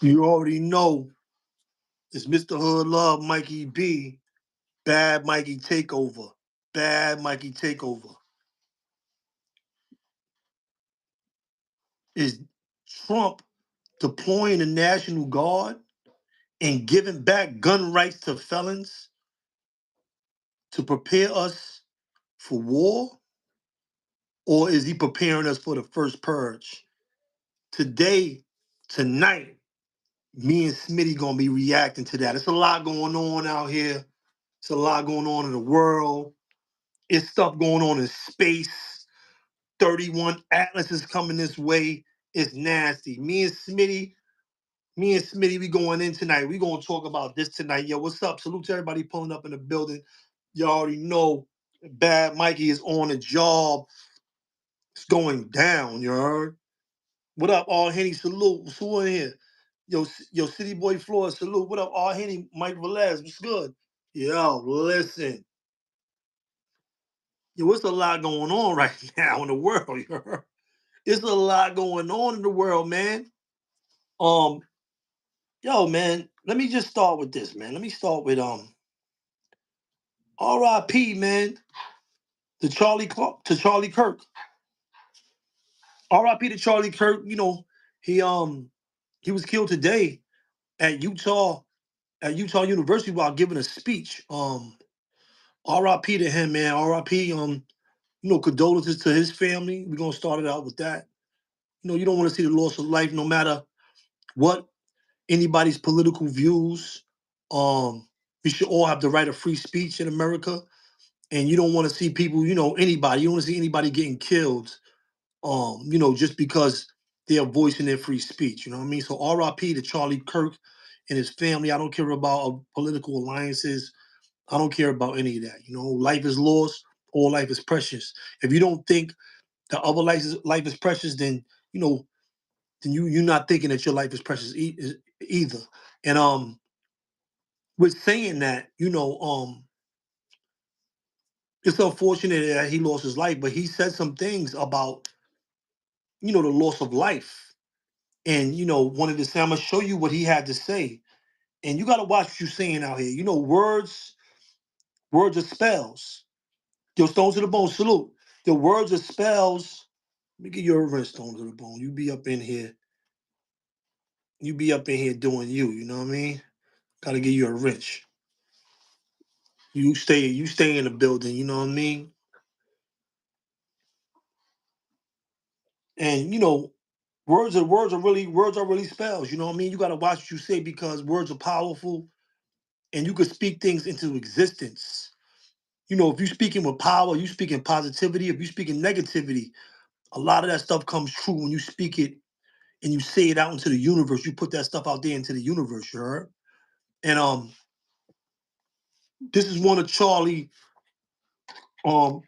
You already know it's Mr. Hood Love, Mikey B. Bad Mikey Takeover. Bad Mikey Takeover. Is Trump deploying the National Guard and giving back gun rights to felons to prepare us for war? Or is he preparing us for the first purge? Today, tonight, me and Smitty gonna be reacting to that. It's a lot going on out here. It's a lot going on in the world. It's stuff going on in space. 31 Atlas is coming this way. It's nasty. Me and Smitty, we going in tonight. We gonna talk about this tonight. Yo, what's up? Salute to everybody pulling up in the building. You already know Bad Mikey is on the job. It's going down, you heard? What up, All Henny? Salute. What's who in here? Yo, City Boy Flores, salute. What up, All Henny? Mike Velez, what's good? Yo, listen. Yo, what's a lot going on right now in the world, you heard? There's a lot going on in the world, man. Um, yo, man, let me just start with this, man. Let me start with R.I.P. man, to Charlie Kirk. R.I.P. to Charlie Kirk. You know, he was killed today at Utah University while giving a speech. R.I.P. to him, man. R.I.P. Condolences to his family. We're gonna start it out with that. You don't want to see the loss of life, no matter what anybody's political views. We should all have the right of free speech in America, and you don't want to see people, anybody. You don't want to see anybody getting killed, just because they are voicing their free speech. You know what I mean? So R.I.P. to Charlie Kirk and his family. I don't care about political alliances. I don't care about any of that. Life is lost. All life is precious. If you don't think the other life is precious, then you know, then you're not thinking that your life is precious either. And with saying that, it's unfortunate that he lost his life, but he said some things about the loss of life. And wanted to say, I'm gonna show you what he had to say. And you gotta watch what you're saying out here. Words are spells. Yo, Stones to the Bone, salute. The words are spells. Let me get your wrist, Stones to the Bone. You be up in here. You be up in here doing you know what I mean? Gotta give you a wrench. You stay in the building, you know what I mean? And words are really spells, you know what I mean? You gotta watch what you say because words are powerful and you could speak things into existence. If you're speaking with power, you speaking positivity, if you're speaking negativity, a lot of that stuff comes true when you speak it and you say it out into the universe. You put that stuff out there into the universe, you heard? And this is one of Charlie um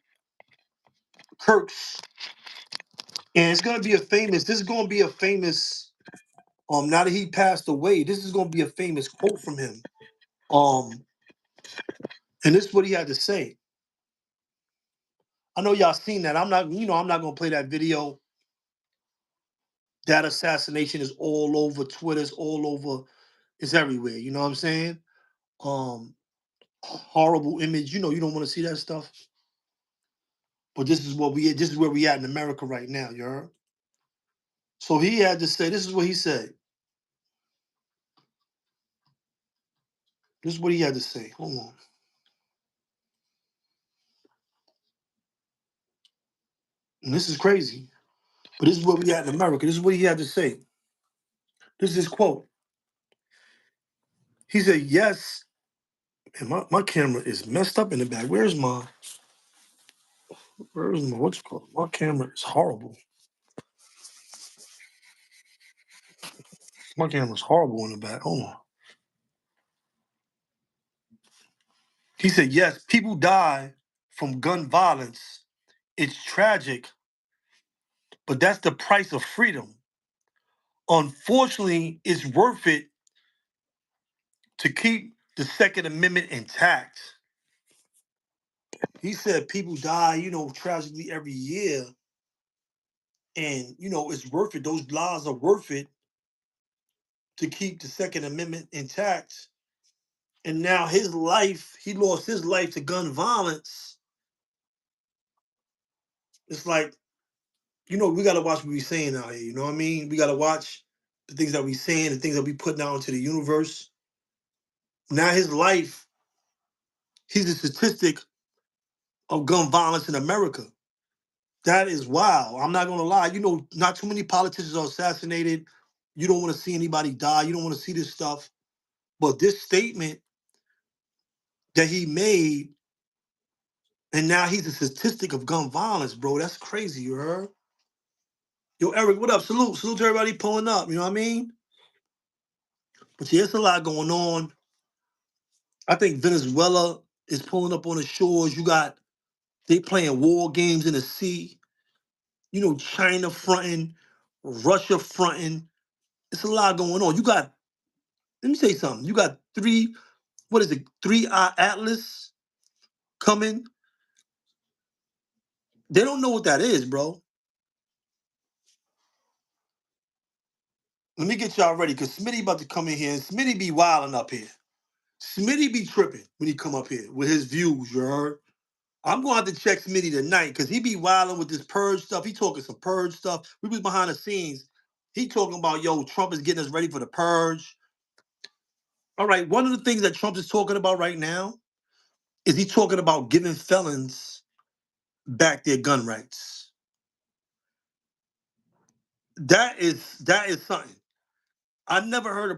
Kirk's, and this is gonna be a famous now that he passed away, this is gonna be a famous quote from him. Um and this is what he had to say. I know y'all seen that. I'm not gonna play that video. That assassination is all over Twitter, it's all over, it's everywhere, you know what I'm saying? Um Horrible image, you don't want to see that stuff. But this is where we at in America right now, you heard? So he had to say, this is what he said. This is what he had to say. Hold on. And this is crazy. But this is where we at in America. This is what he had to say. This is his quote. He said, yes. And my camera is messed up in the back. What's it called? My camera is horrible. My camera's horrible in the back. Hold on. He said, yes, people die from gun violence. It's tragic, but that's the price of freedom. Unfortunately, it's worth it to keep the Second Amendment intact. He said people die, tragically every year. And, it's worth it. Those lives are worth it to keep the Second Amendment intact. And now his life, he lost his life to gun violence. It's like, we got to watch what we saying out here. You know what I mean? We got to watch the things that we saying, the things that we putting out into the universe. Now his life, he's a statistic of gun violence in America. That is wild. I'm not gonna lie. Not too many politicians are assassinated. You don't want to see anybody die. You don't want to see this stuff. But this statement that he made, and now he's a statistic of gun violence, bro. That's crazy, you heard? Yo, Eric, what up? Salute. Salute to everybody pulling up. You know what I mean? But yeah, it's a lot going on. I think Venezuela is pulling up on the shores. They playing war games in the sea. China fronting, Russia fronting. It's a lot going on. Let me say something. You got what is it, 3-eye Atlas coming. They don't know what that is, bro. Let me get y'all ready, because Smitty about to come in here, and Smitty be wilding up here. Smitty be tripping when he come up here with his views, you heard? I'm going to have to check Smitty tonight, because he be wilding with this Purge stuff. He talking some Purge stuff. We was behind the scenes. He talking about, Trump is getting us ready for the Purge. All right, one of the things that Trump is talking about right now is he talking about giving felons back their gun rights. That is something. I never heard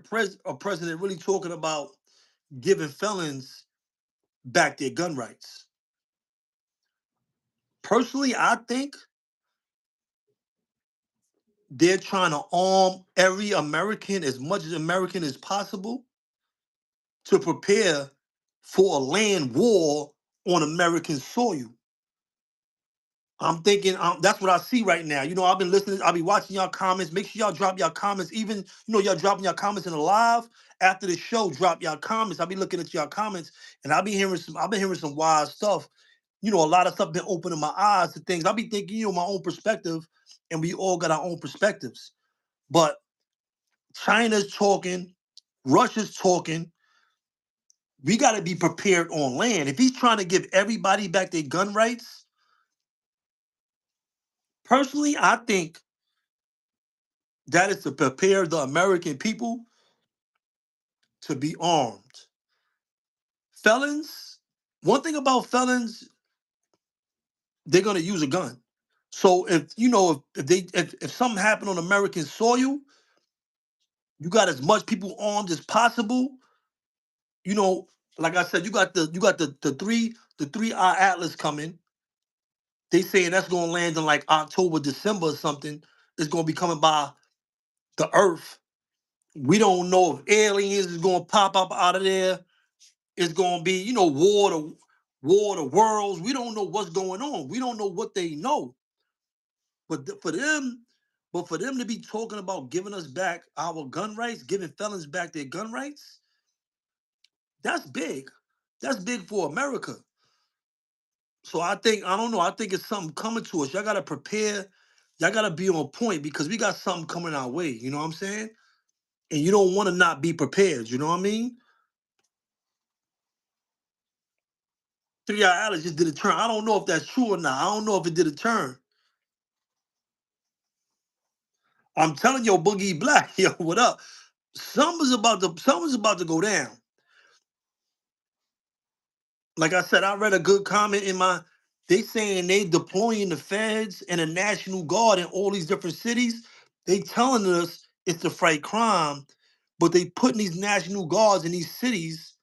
a president really talking about giving felons back their gun rights. Personally, I think they're trying to arm every American, as much as American as possible, to prepare for a land war on American soil. I'm thinking that's what I see right now. I've been listening. I'll be watching y'all comments. Make sure y'all drop y'all comments. Even y'all dropping y'all comments in the live after the show. Drop y'all comments. I'll be looking at y'all comments, and I've been hearing some wild stuff. A lot of stuff been opening my eyes to things. I'll be thinking, my own perspective, and we all got our own perspectives. But China's talking, Russia's talking. We got to be prepared on land. If he's trying to give everybody back their gun rights, personally, I think that is to prepare the American people to be armed. Felons, one thing about felons, they're gonna use a gun. So if something happened on American soil, you got as much people armed as possible. Like I said, you got the 3-eye Atlas coming. They saying that's gonna land in like October, December or something. It's gonna be coming by the Earth. We don't know if aliens is gonna pop up out of there. It's gonna be, war the worlds. We don't know what's going on. We don't know what they know. But for them to be talking about giving us back our gun rights, giving felons back their gun rights, that's big. That's big for America. So I don't know. I think it's something coming to us. Y'all gotta prepare. Y'all gotta be on point, because we got something coming our way. You know what I'm saying? And you don't want to not be prepared. You know what I mean? 3-eye Atlas just did a turn. I don't know if that's true or not. I don't know if it did a turn. I'm telling you, Boogie Black, yo, what up? Something's about to go down. Like I said, I read a good comment they saying they deploying the feds and the National Guard in all these different cities. They telling us it's to fight crime, but they putting these National Guards in these cities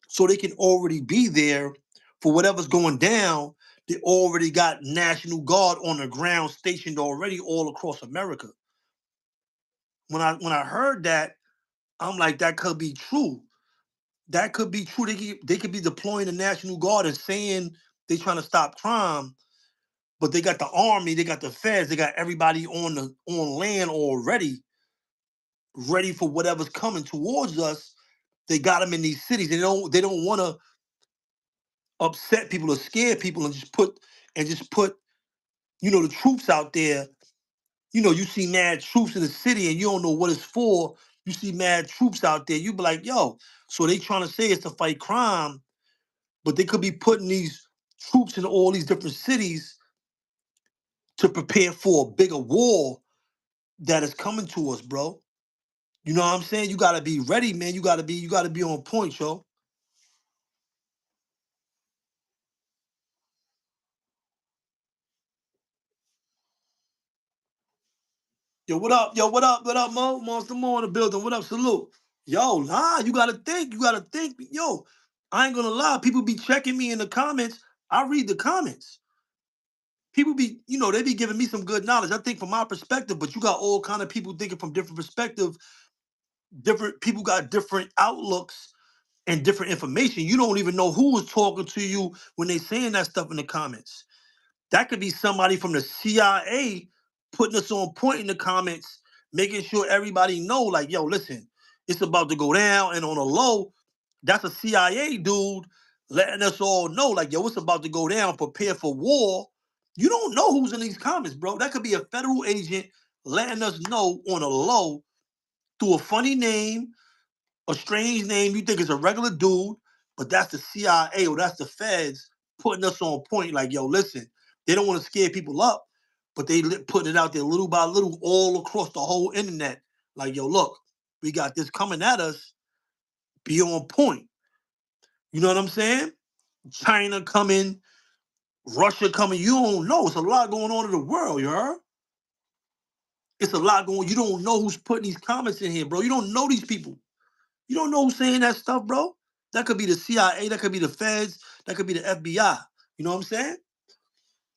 so they can already be there for whatever's going down. They already got National Guard on the ground stationed already all across America. When I heard that, I'm like, that could be true. That could be true. They could be deploying the National Guard and saying they trying to stop crime, but they got the army, they got the feds, they got everybody on land already, ready for whatever's coming towards us. They got them in these cities. They don't want to upset people or scare people and just put the troops out there. You see mad troops in the city and you don't know what it's for. You see mad troops out there. You be like, yo, so they trying to say it's to fight crime, but they could be putting these troops in all these different cities to prepare for a bigger war that is coming to us, bro. You know what I'm saying? You gotta be ready, man. You gotta be on point, yo. Yo, what up? Yo, what up? What up, Mo? Monster Mo in the building. What up? Salute. Yo, nah, you gotta think. You gotta think. Yo, I ain't gonna lie. People be checking me in the comments. I read the comments. People be, they be giving me some good knowledge. I think from my perspective, but you got all kind of people thinking from different perspective. Different people got different outlooks and different information. You don't even know who is talking to you when they saying that stuff in the comments. That could be somebody from the CIA putting us on point in the comments, making sure everybody know, like, yo, listen, it's about to go down. And on a low, that's a CIA dude letting us all know, like, yo, it's about to go down. Prepare for war. You don't know who's in these comments, bro. That could be a federal agent letting us know on a low through a funny name, a strange name. You think it's a regular dude, but that's the CIA or that's the feds putting us on point. Like, yo, listen, they don't want to scare people up, but they putting it out there little by little all across the whole internet. Like, yo, look, we got this coming at us. Be on point. You know what I'm saying? China coming, Russia coming. You don't know. It's a lot going on in the world, you heard? It's a lot going. You don't know who's putting these comments in here, bro. You don't know these people. You don't know who's saying that stuff, bro. That could be the CIA, that could be the feds, that could be the FBI. You know what I'm saying?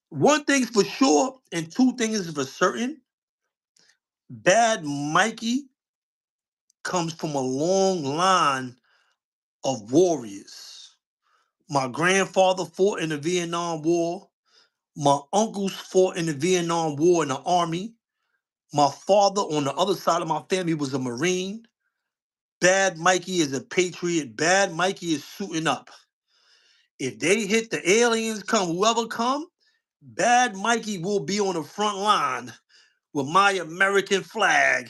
One thing's for sure, and two things is for certain. Bad Mikey comes from a long line of warriors. My grandfather fought in the Vietnam War. My uncles fought in the Vietnam War in the Army. My father on the other side of my family was a Marine. Bad Mikey is a patriot. Bad Mikey is suiting up. If they hit the aliens come, whoever come, Bad Mikey will be on the front line with my American flag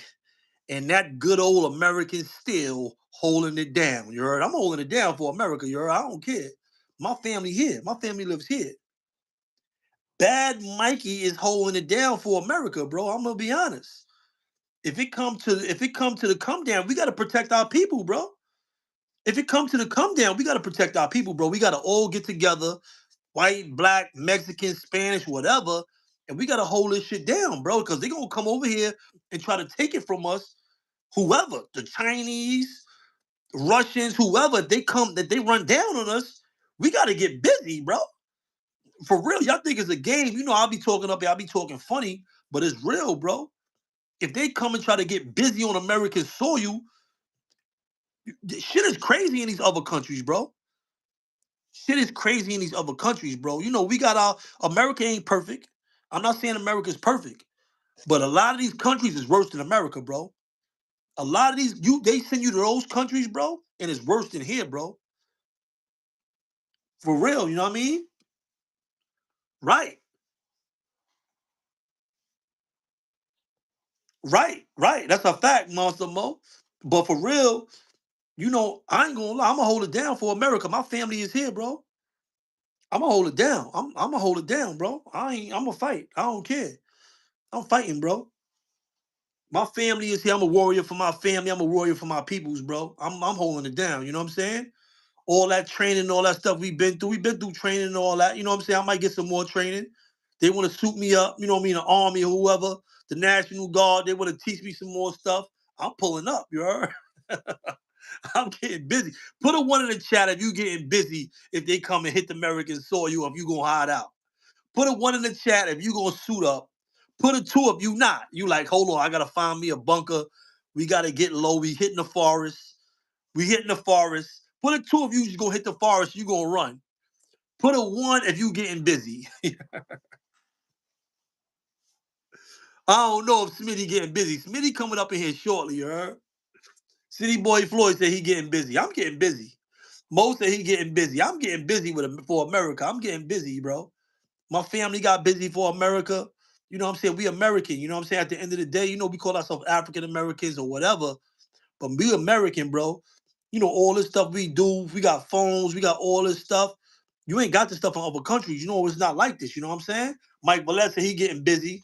and that good old American steel holding it down. You heard? I'm holding it down for America. You heard? I don't care. My family here. My family lives here. Bad Mikey is holding it down for America, bro. I'm gonna be honest. If it come to the come down, we gotta protect our people, bro. If it comes to the come down, we gotta protect our people, bro. We gotta all get together, white, black, Mexican, Spanish, whatever, and we gotta hold this shit down, bro, because they're gonna come over here and try to take it from us. Whoever, the Chinese, Russians, whoever, they come that they run down on us, we gotta get busy, bro. For real, y'all think it's a game. I'll be talking up here, I'll be talking funny, but it's real, bro. If they come and try to get busy on American soil, shit is crazy in these other countries, bro. Shit is crazy in these other countries, bro. We got our America ain't perfect. I'm not saying America's perfect, but a lot of these countries is worse than America, bro. A lot of these they send you to those countries, bro, and it's worse than here, bro. For real, you know what I mean? Right, right. That's a fact, Monster Mo. But for real, I ain't gonna lie. I'm gonna hold it down for America. My family is here, bro. I'm gonna hold it down. I'm gonna hold it down, bro. I'm gonna fight. I don't care. I'm fighting, bro. My family is here. I'm a warrior for my family. I'm a warrior for my peoples, bro. I'm holding it down. You know what I'm saying? All that training, all that stuff we've been through. We've been through training and all that. You know what I'm saying? I might get some more training. They want to suit me up, you know what I mean? The army or whoever, the National Guard, they want to teach me some more stuff. I'm pulling up, you heard? I'm getting busy. Put a one in the chat if you getting busy if they come and hit the American soil, if you gonna hide out. Put a one in the chat if you gonna suit up. Put a two if you not. You like, hold on, I gotta find me a bunker. We gotta get low. We hitting the forest. We hitting the forest. Put a two if you just gonna hit the forest, you gonna run. Put a one if you getting busy. I don't know if Smitty getting busy. Smitty coming up in here shortly, you heard? City Boy Floyd said he getting busy. I'm getting busy. Mo said he getting busy. I'm getting busy for America. I'm getting busy, bro. My family got busy for America. You know what I'm saying? We American. You know what I'm saying? At the end of the day, we call ourselves African Americans or whatever. But we American, bro. You know, all this stuff we do, we got phones, we got all this stuff. You ain't got this stuff in other countries. You know, it's not like this. You know what I'm saying? Mike Velez said he getting busy.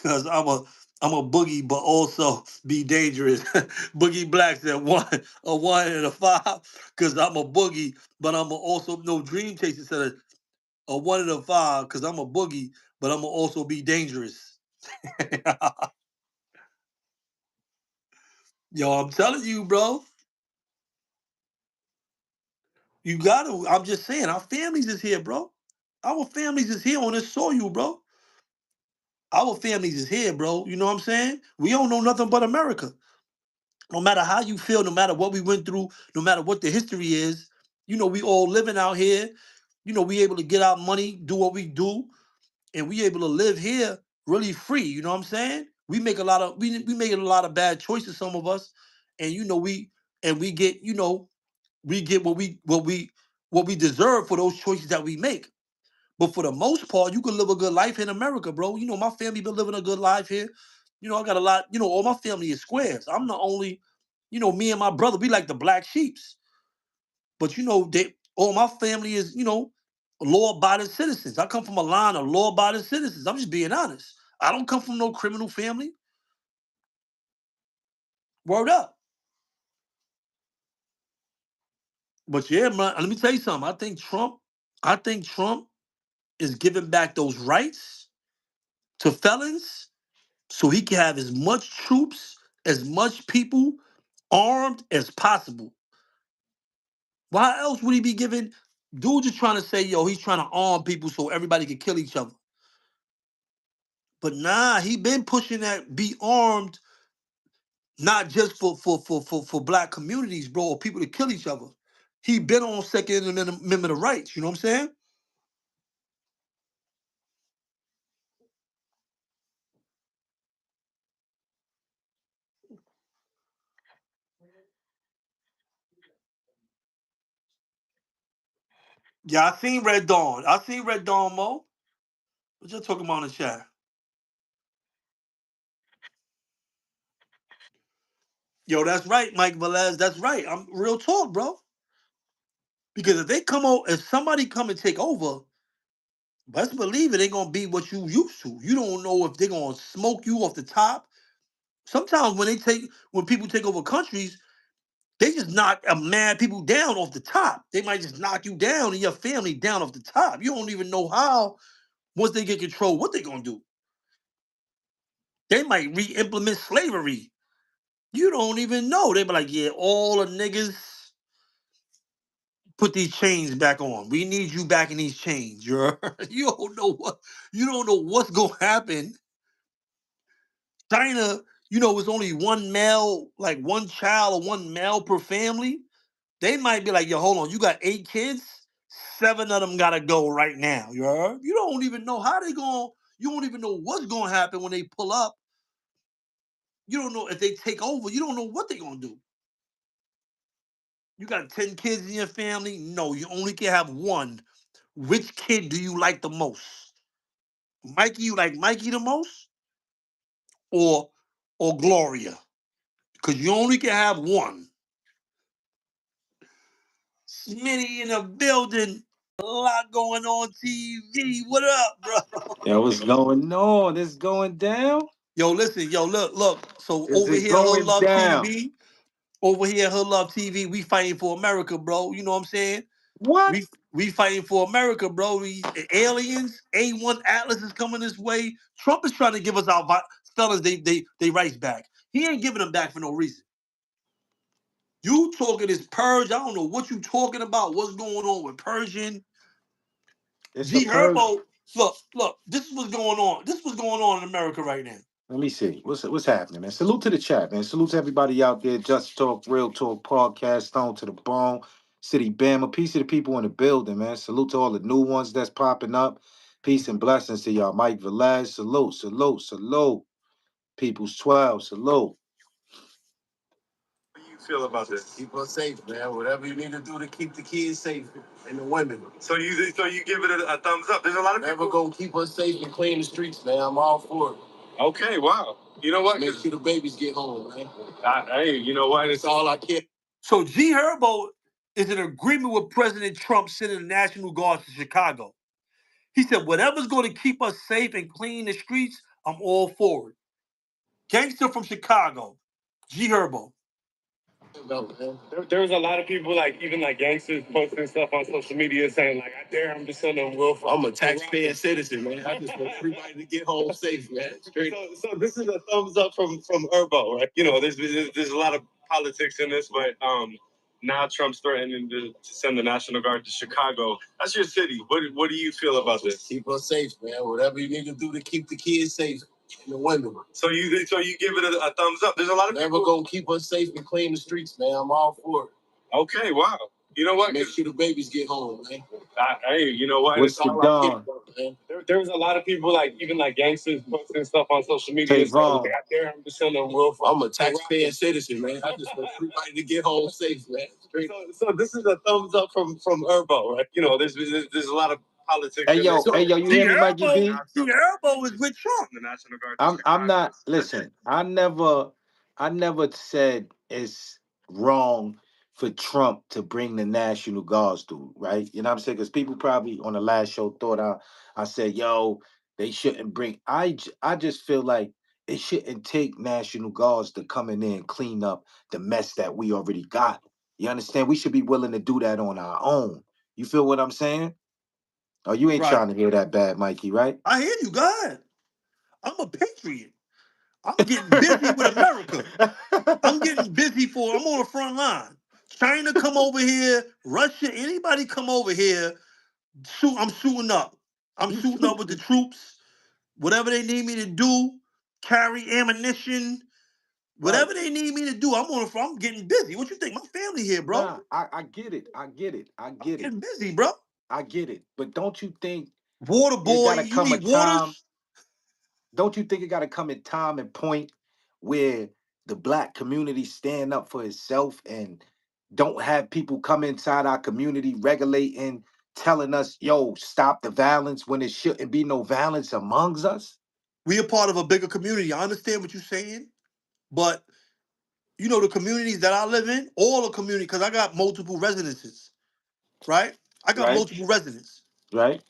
Cause I'm a boogie, but also be dangerous. Boogie Black said a one and a five. Cause I'm a boogie, but I'm also no Dream Chaser said a one and a five. Cause I'm a boogie, but I'm also be dangerous. Yo, I'm telling you, bro. You gotta. I'm just saying, our families is here, bro. Our families is here on this soil, bro. Our families is here, bro. You know what I'm saying? We don't know nothing but America. No matter how you feel, no matter what we went through, no matter what the history is, you know, we all living out here. You know, we able to get our money, do what we do, and we able to live here really free. You know what I'm saying? We make a lot of we making a lot of bad choices, some of us, and you know we get we get what we deserve for those choices that we make. But for the most part, you can live a good life in America, bro. You know, my family been living a good life here. You know, I got a lot, you know, all my family is squares. I'm the only, you know, me and my brother, we like the black sheeps. But you know, all my family is, you know, law-abiding citizens. I come from a line of law-abiding citizens. I'm just being honest. I don't come from no criminal family. Word up. But yeah, man, let me tell you something. I think Trump is giving back those rights to felons so he can have as much troops, as much people armed as possible. Why else would he be giving? Dude just trying to say, yo, he's trying to arm people so everybody can kill each other. But nah, he been pushing that be armed, not just for black communities, bro, or people to kill each other. He been on Second Amendment of rights. You know what I'm saying? Yeah, I seen Red Dawn. I seen Red Dawn, Mo. What you talking about in the chat? Yo, that's right, Mike Velez. That's right. I'm real talk, bro. Because if they come out, if somebody come and take over, best believe it ain't gonna be what you used to. You don't know if they're gonna smoke you off the top. Sometimes when people take over countries, they just knock a mad people down off the top. They might just knock you down and your family down off the top. You don't even know how, once they get control, what they gonna do. They might re-implement slavery. You don't even know. They be like, yeah, all the niggas put these chains back on. We need you back in these chains. You don't know what's gonna happen. China, you know, it's only one male, like one child or one male per family. They might be like, yo, hold on, you got 8 kids, 7 of them gotta go right now. You don't even know how they going. You don't even know what's gonna happen when they pull up. You don't know if they take over. You don't know what they're gonna do. You got 10 kids in your family? No, you only can have one. Which kid do you like the most? Mikey, you like Mikey the most? Or Gloria? Because you only can have one. Smitty in the building. A lot going on TV. What up, bro? Yo, what's going on? It's going down? Yo, listen, yo, look. So Is over it here, Her going Love down? TV. Over here, Her Love TV. We fighting for America, bro. You know what I'm saying? What? We fighting for America, bro. These aliens, A1 Atlas is coming this way. Trump is trying to give us our fellas they rights back. He ain't giving them back for no reason. You talking this purge? I don't know what you talking about. What's going on with purging? It's a G purge. Herbo, look. This is what's going on. This is what's going on in America right now. Let me see. What's happening, man? Salute to the chat, man. Salute to everybody out there. Just Talk, Real Talk Podcast, Stone to the Bone, City Bama. Peace to the people in the building, man. Salute to all the new ones that's popping up. Peace and blessings to y'all. Mike Velez, salute, salute, salute. People's 12, salute. How do you feel about this? Keep us safe, man. Whatever you need to do to keep the kids safe and the women. So you give it a thumbs up. There's a lot of people. Never gonna keep us safe and clean the streets, man. I'm all for it. Okay, wow. You know what? Make sure the babies get home, man. Hey, you know what? It's all I care. So G Herbo is in agreement with President Trump sending the National Guard to Chicago. He said, whatever's going to keep us safe and clean the streets, I'm all for it. Gangster from Chicago, G Herbo. There was a lot of people, like even like gangsters, posting stuff on social media saying like, "I dare him to send them Will." I'm a taxpaying citizen, man. I just want everybody to get home safe, man. Straight. So this is a thumbs up from Herbo, right? You know, there's a lot of politics in this, but now Trump's threatening to send the National Guard to Chicago. That's your city. What do you feel about this? Keep us safe, man. Whatever you need to do to keep the kids safe. In the window. So you give it a thumbs up. There's a lot of people gonna keep us safe and clean the streets, man. I'm all for it. Okay, wow. You know what? Make sure the babies get home, man. Hey, you know what? What's It's the all I care dawn? about, man. There was a lot of people, like even like gangsters, posting stuff on social media saying like, Trayvon. "I dare him to send them Will." I'm a taxpaying citizen, man. I just want everybody to get home safe, man. Straight. So this is a thumbs up from Herbo, right? You know, there's a lot of politics. Hey yo, you G hear me, Mikey Herbo, B? G Herbo is with Trump. The National Guard to I'm Chicago. not listen, I never said it's wrong for Trump to bring the National Guards through, right? You know what I'm saying? Because people probably on the last show thought I said, yo, they shouldn't bring I just feel like it shouldn't take National Guards to come in there and clean up the mess that we already got. You understand? We should be willing to do that on our own. You feel what I'm saying? Oh, you ain't Right. trying to hear that bad, Mikey, right? I hear you, God. I'm a patriot. I'm getting busy with America. I'm getting busy I'm on the front line. China come over here, Russia, anybody come over here, I'm shooting up. I'm shooting up with the troops. Whatever they need me to do, carry ammunition, Right. whatever they need me to do, I'm getting busy. What you think? My family here, bro. Nah, I get it. I get it. I I'm get it. getting busy, bro. I get it. But don't you think Water it boy, gotta you come a need time? waters? Don't you think it gotta come a time and point where the black community stand up for itself and don't have people come inside our community regulating, telling us, yo, stop the violence when it shouldn't be no violence amongst us? We are part of a bigger community. I understand what you're saying, but you know the communities that I live in, all the community, because I got multiple residences, right? I got Right? multiple residents. Right?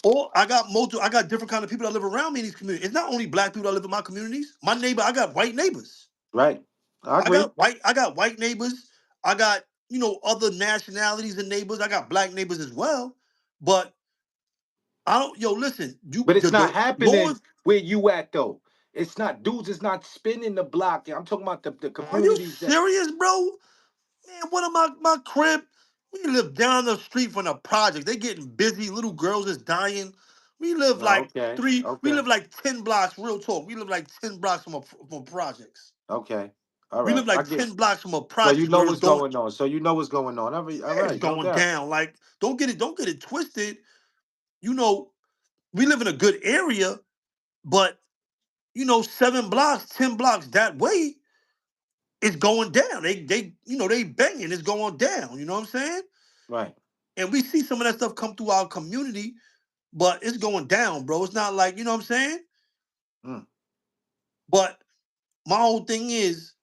Or I got different kind of people that live around me in these communities. It's not only black people that live in my communities. My neighbor, I got white neighbors. Right. I agree. I got white neighbors. I got, other nationalities and neighbors. I got black neighbors as well. But I don't listen, But it's not the happening laws. where you at though. It's not dudes, it's not spinning the block. I'm talking about the Are you communities that serious, bro? Man, one of my crib, we live down the street from the project. They getting busy. Little girls is dying. We live oh, like okay. we Okay. live like 10 blocks, real talk. We live like 10 blocks from projects. Okay. All We right. live I like get 10 blocks from a so you project know where it's what's going, going on. So you know what's going on. All it's right, no going doubt. down. Like, don't get it twisted. You know, we live in a good area, but 7 blocks, 10 blocks that way, it's going down. They banging, it's going down. You know what I'm saying? Right. And we see some of that stuff come through our community, but it's going down, bro. It's not like, you know what I'm saying? Mm, But my whole thing is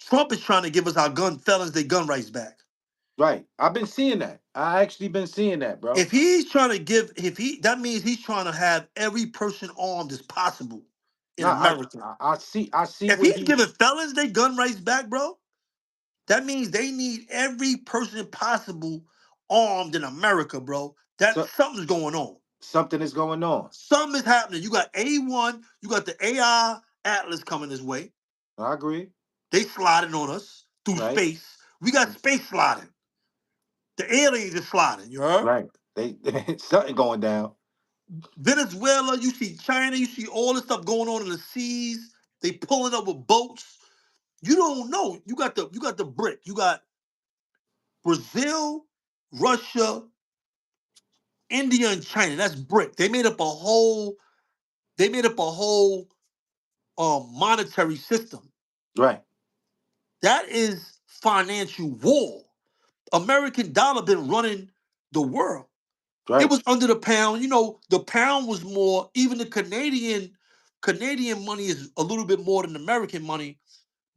Trump is trying to give us our felons their gun rights back. right. I've been seeing that. I actually been seeing that, bro. That means he's trying to have every person armed as possible in Nah, America. I see If what he's he giving felons their gun rights back, bro, that means they need every person possible armed in America, bro. That so something's going on. something is going on. Something is happening. You got A1, you got the AI Atlas coming this way. I agree. They sliding on us through Right. space. We got space sliding. The aliens are sliding, you heard? Right. They something going down. Venezuela, you see China, you see all this stuff going on in the seas. They pulling up with boats. You don't know. You got the brick. You got Brazil, Russia, India, and China. That's brick. They made up a whole monetary system. Right. That is financial war. American dollar been running the world. It Right. was under the pound. The pound was more, even the Canadian. Canadian money is a little bit more than American money,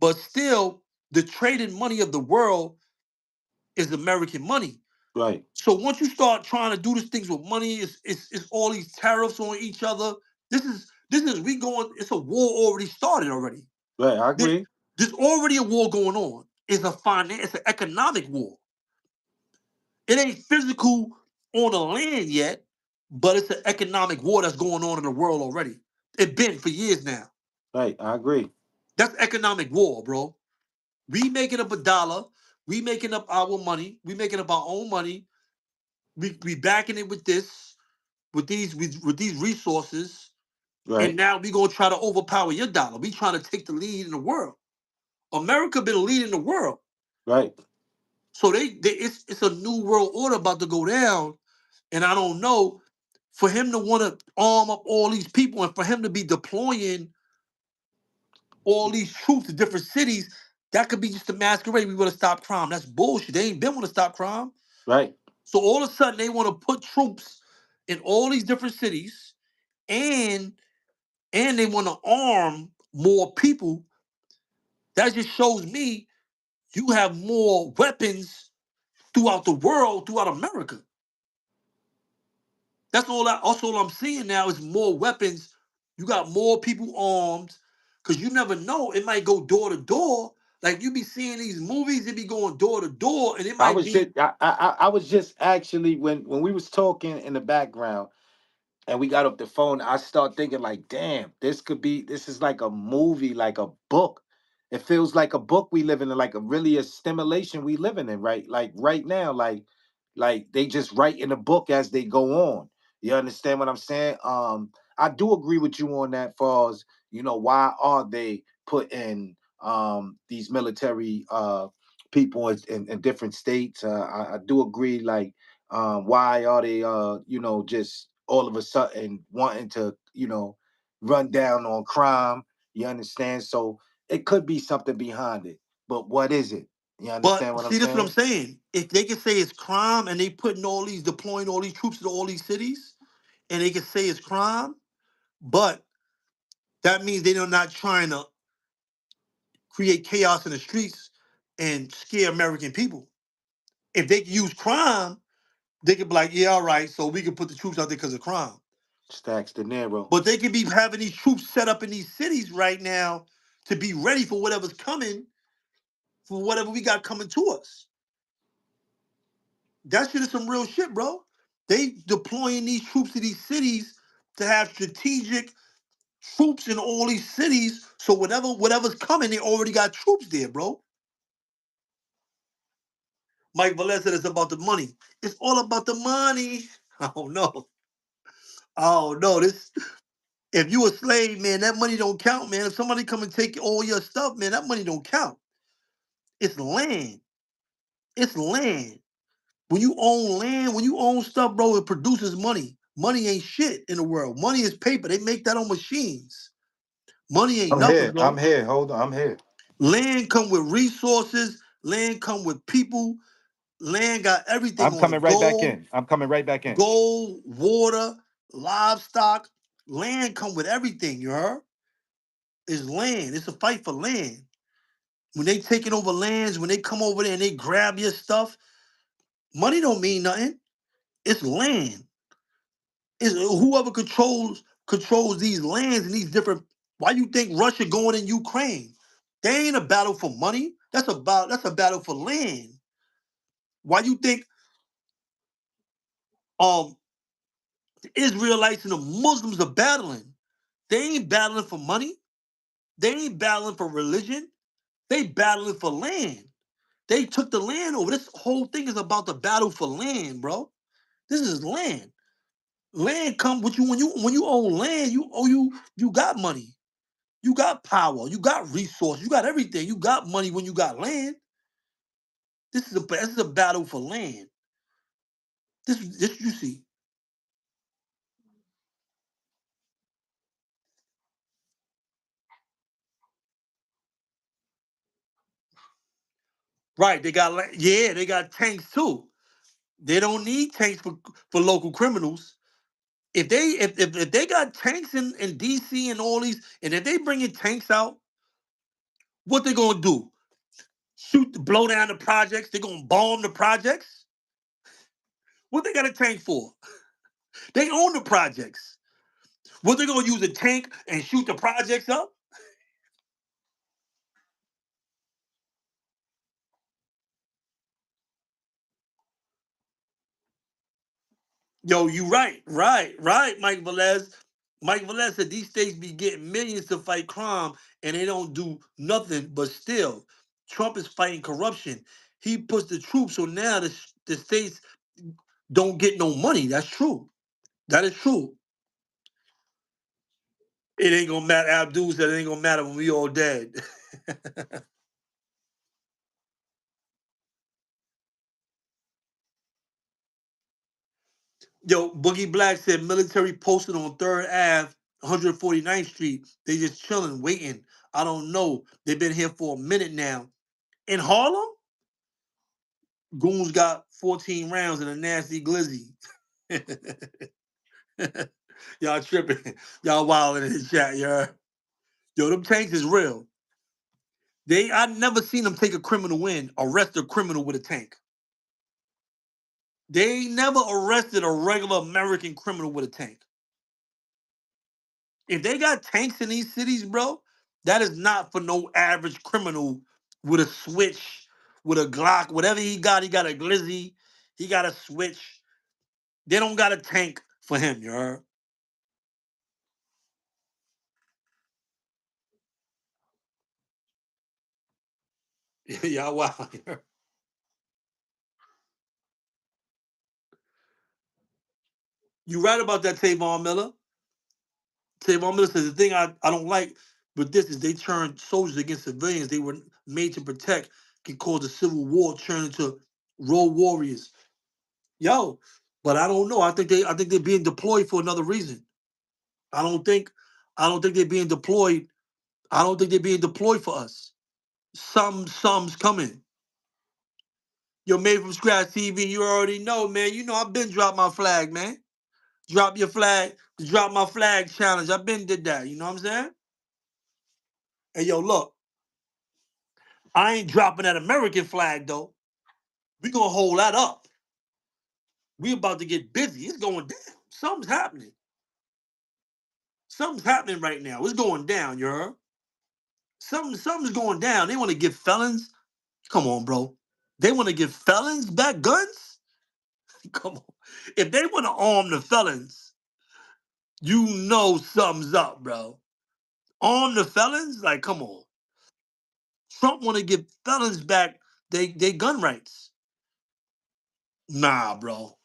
but still, the trading money of the world is American money. Right. So once you start trying to do these things with money, it's all these tariffs on each other. This is we going. It's a war already started already. Right. I There- agree. There's already a war going on. It's an economic war. It ain't physical on the land yet, but it's an economic war that's going on in the world already. It's been for years now. Right. I agree. That's economic war, bro. We making up a dollar. We making up our money. We making up our own money. We backing it with this, with these resources, and Right. now we gonna try to overpower your dollar. We trying to take the lead in the world. America been leading the world, Right. so it's a new world order about to go down, and I don't know for him to want to arm up all these people and for him to be deploying all these troops to different cities. That could be just a masquerade. We want to stop crime. That's bullshit. They ain't been want to stop crime. Right. So all of a sudden they want to put troops in all these different cities, and they want to arm more people. That just shows me you have more weapons throughout the world, throughout America. That's all I'm seeing now is more weapons. You got more people armed because you never know. It might go door to door. Like you be seeing these movies, it be going door to door, and it I might was be. just I was just actually when we was talking in the background and we got off the phone, I start thinking like, damn, this is like a movie, like a book. It feels like a book we living in, like a really a stimulation we living in, right? Like right now, like they just write in the book as they go on. You understand what I'm saying? I do agree with you on that, far as why are they putting these military people in different states? I do agree, like why are they just all of a sudden wanting to run down on crime? You understand? So it could be something behind it, but what is it? You But understand what I'm see, that's what I'm saying? saying. If they can say it's crime and they putting deploying all these troops to all these cities, and they can say it's crime, but that means they're not trying to create chaos in the streets and scare American people. If they can use crime, they could be like, yeah, all right, so we can put the troops out there because of crime. Stacks De Niro. But they could be having these troops set up in these cities right now to be ready for whatever's coming, for whatever we got coming to us. That shit is some real shit, bro. They deploying these troops to these cities to have strategic troops in all these cities. So whatever's coming, they already got troops there, bro. Mike Velez said it's about the money. It's all about the money. I don't know. Oh no, this if you a slave, man, that money don't count, man. If somebody come and take all your stuff, man, that money don't count. It's land. It's land. When you own land, when you own stuff, bro, it produces money. Money ain't shit in the world. Money is paper. They make that on machines. Money ain't I'm nothing, here. I'm bro. here. Hold on. I'm here. Land come with resources. Land come with people. Land got everything I'm on coming it. right back in. I'm coming right back in. Gold, water, livestock. Land come with everything, you heard? It's land. It's a fight for land. When they taking over lands, when they come over there and they grab your stuff, money don't mean nothing. It's land. It's whoever controls these lands and these different. Why you think Russia going in Ukraine? They ain't a battle for money. That's a battle for land. Why you think um the Israelites and the Muslims are battling? They ain't battling for money. They ain't battling for religion. They battling for land. They took the land over. This whole thing is about the battle for land, bro. This is land. Land come with you when you own land. You got money. You got power. You got resource. You got everything. You got money when you got land. This is a battle for land. This you see. Right? They got yeah. They got tanks too. They don't need tanks for local criminals. If they got tanks in DC and all these, and if they bringing tanks out, what they gonna do? Blow down the projects? They gonna bomb the projects? What they got a tank for? They own the projects. What they gonna use a tank and shoot the projects up? Yo, you right, Mike Velez. Mike Velez said these states be getting millions to fight crime and they don't do nothing, but still, Trump is fighting corruption. He puts the troops, so now the states don't get no money. That's true. That is true. It ain't gonna matter. Abdul said it ain't gonna matter when we all dead. Yo, Boogie Black said military posted on 3rd Ave, 149th Street. They just chilling, waiting. I don't know. They've been here for a minute now. In Harlem, Goons got 14 rounds in a nasty glizzy. Y'all tripping. Y'all wilding in the chat, y'all. Yo, them tanks is real. I never seen them take a criminal in, arrest a criminal with a tank. They never arrested a regular American criminal with a tank. If they got tanks in these cities, bro, that is not for no average criminal with a switch, with a Glock, whatever he got. He got a glizzy, he got a switch. They don't got a tank for him, you heard? Y'all wow. You right about that, Tavon Miller. Tavon Miller says the thing I don't like with this is they turn soldiers against civilians they were made to protect can cause a civil war turn into road warriors. Yo, but I don't know. I think they're being deployed for another reason. I don't think I don't think they're being deployed. I don't think they're being deployed for us. Some's coming. Yo, made from scratch TV. You already know, man. You know I've been dropped my flag, man. Drop your flag. Drop my flag challenge. I've been did that. You know what I'm saying? Hey, yo, look. I ain't dropping that American flag though. We gonna hold that up. We about to get busy. It's going down. Something's happening. Something's happening right now. It's going down, you heard? Something's going down. They want to give felons. Come on, bro. They want to give felons back guns? Come on. If they want to arm the felons, you know something's up, bro. Arm the felons? Like, come on. Trump want to give felons back they gun rights. Nah, bro.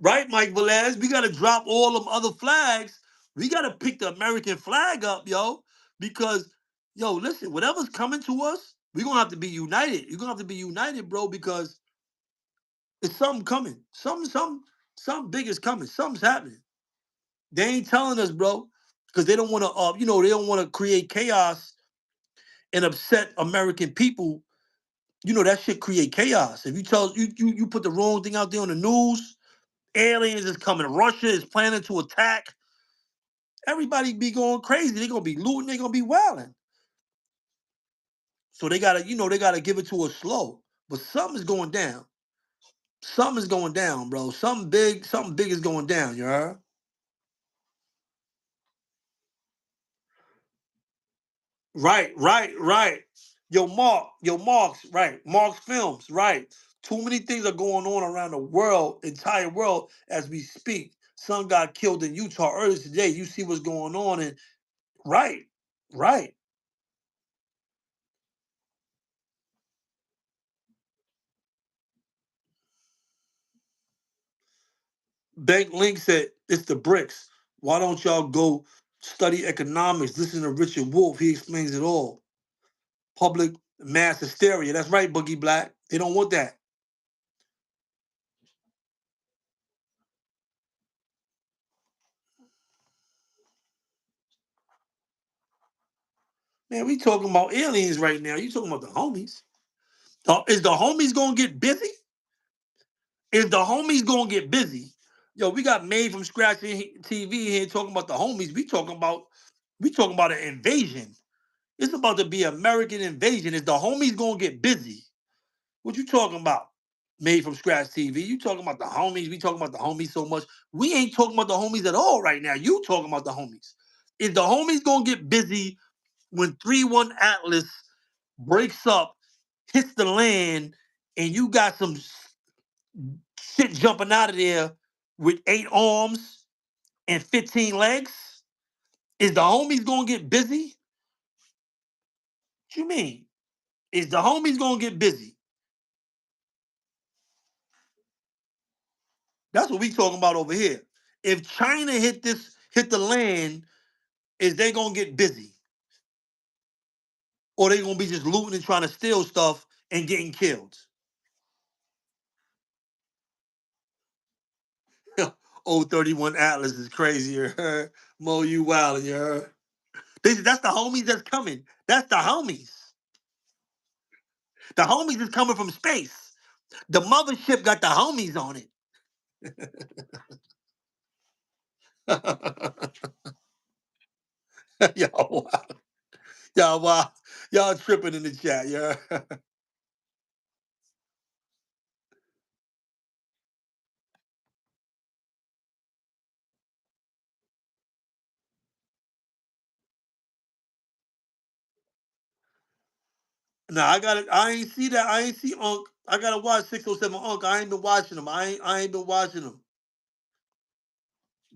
Right, Mike Velez? We got to drop all them other flags. We got to pick the American flag up, yo. Because, yo, listen, whatever's coming to us, we're going to have to be united. You're going to have to be united, bro, because it's something coming. Something big is coming. Something's happening. They ain't telling us, bro, because they don't want to, they don't want to create chaos and upset American people. You know that shit create chaos. If you tell you put the wrong thing out there on the news, aliens is coming. Russia is planning to attack. Everybody be going crazy. They're gonna be looting. They're gonna be wilding. So they gotta give it to us slow. But something is going down. Something is going down, bro. Something big is going down. You heard? Right. Mark's right. Mark's films, right. Too many things are going on around the world, entire world, as we speak. Son got killed in Utah earlier today. You see what's going on, and right, right. Bank Link said it's the bricks. Why don't y'all go study economics? Listen to Richard Wolff. He explains it all. Public mass hysteria. That's right, Boogie Black. They don't want that. Man, we talking about aliens right now. You talking about the homies. Is the homies gonna get busy? Is the homies gonna get busy? Yo, we got made from scratch TV here talking about the homies. We talking about an invasion. It's about to be American invasion. Is the homies gonna get busy? What you talking about? Made from scratch TV. You talking about the homies? We talking about the homies so much. We ain't talking about the homies at all right now. You talking about the homies? Is the homies gonna get busy when 3-1 Atlas breaks up, hits the land, and you got some shit jumping out of there with 8 arms and 15 legs? Is the homies gonna get busy? What you mean? Is the homies gonna get busy? That's what we talking about over here. If China hit the land, is they gonna get busy? Or they gonna be just looting and trying to steal stuff and getting killed? Old 31 Atlas is crazier. Mo, you wildin', you heard? That's the homies that's coming. That's the homies. The homies is coming from space. The mothership got the homies on it. Y'all, wow. Y'all, wow. Y'all tripping in the chat, yeah. Nah, I got it. I ain't see that. I ain't see Unc. I gotta watch 607 Unc. I ain't been watching them. I ain't been watching them.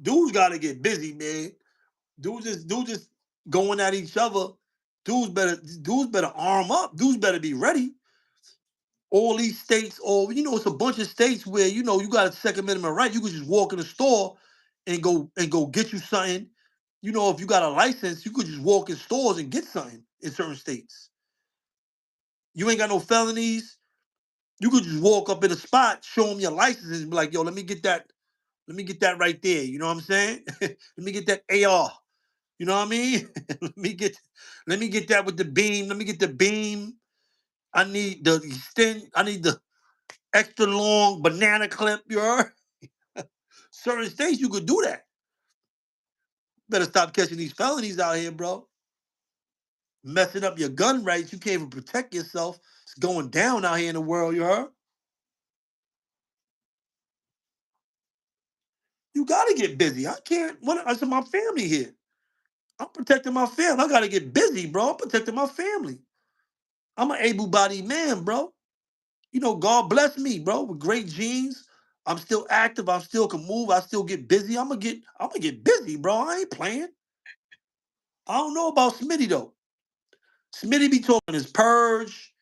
Dudes gotta get busy, man. Dudes just going at each other. Dudes better arm up. Dudes better be ready. All these states, or it's a bunch of states where you got a Second Amendment right. You could just walk in the store and go get you something. If you got a license, you could just walk in stores and get something in certain states. You ain't got no felonies. You could just walk up in a spot, show them your license, and be like, "Yo, let me get that. Let me get that right there." You know what I'm saying? Let me get that AR. You know what I mean? let me get, let me get that with the beam. Let me get the beam. I need the extend. I need the extra long banana clip. You heard? Certain states you could do that. Better stop catching these felonies out here, bro. Messing up your gun rights. You can't even protect yourself. It's going down out here in the world. You heard? You gotta get busy. I can't. What? I said my family here. I'm protecting my family. I gotta get busy, bro. I'm protecting my family. I'm an able-bodied man, bro. God bless me, bro, with great genes. I'm still active. I still can move. I still get busy. I'm gonna get busy, bro. I ain't playing. I don't know about Smitty though. Smitty be talking his purge.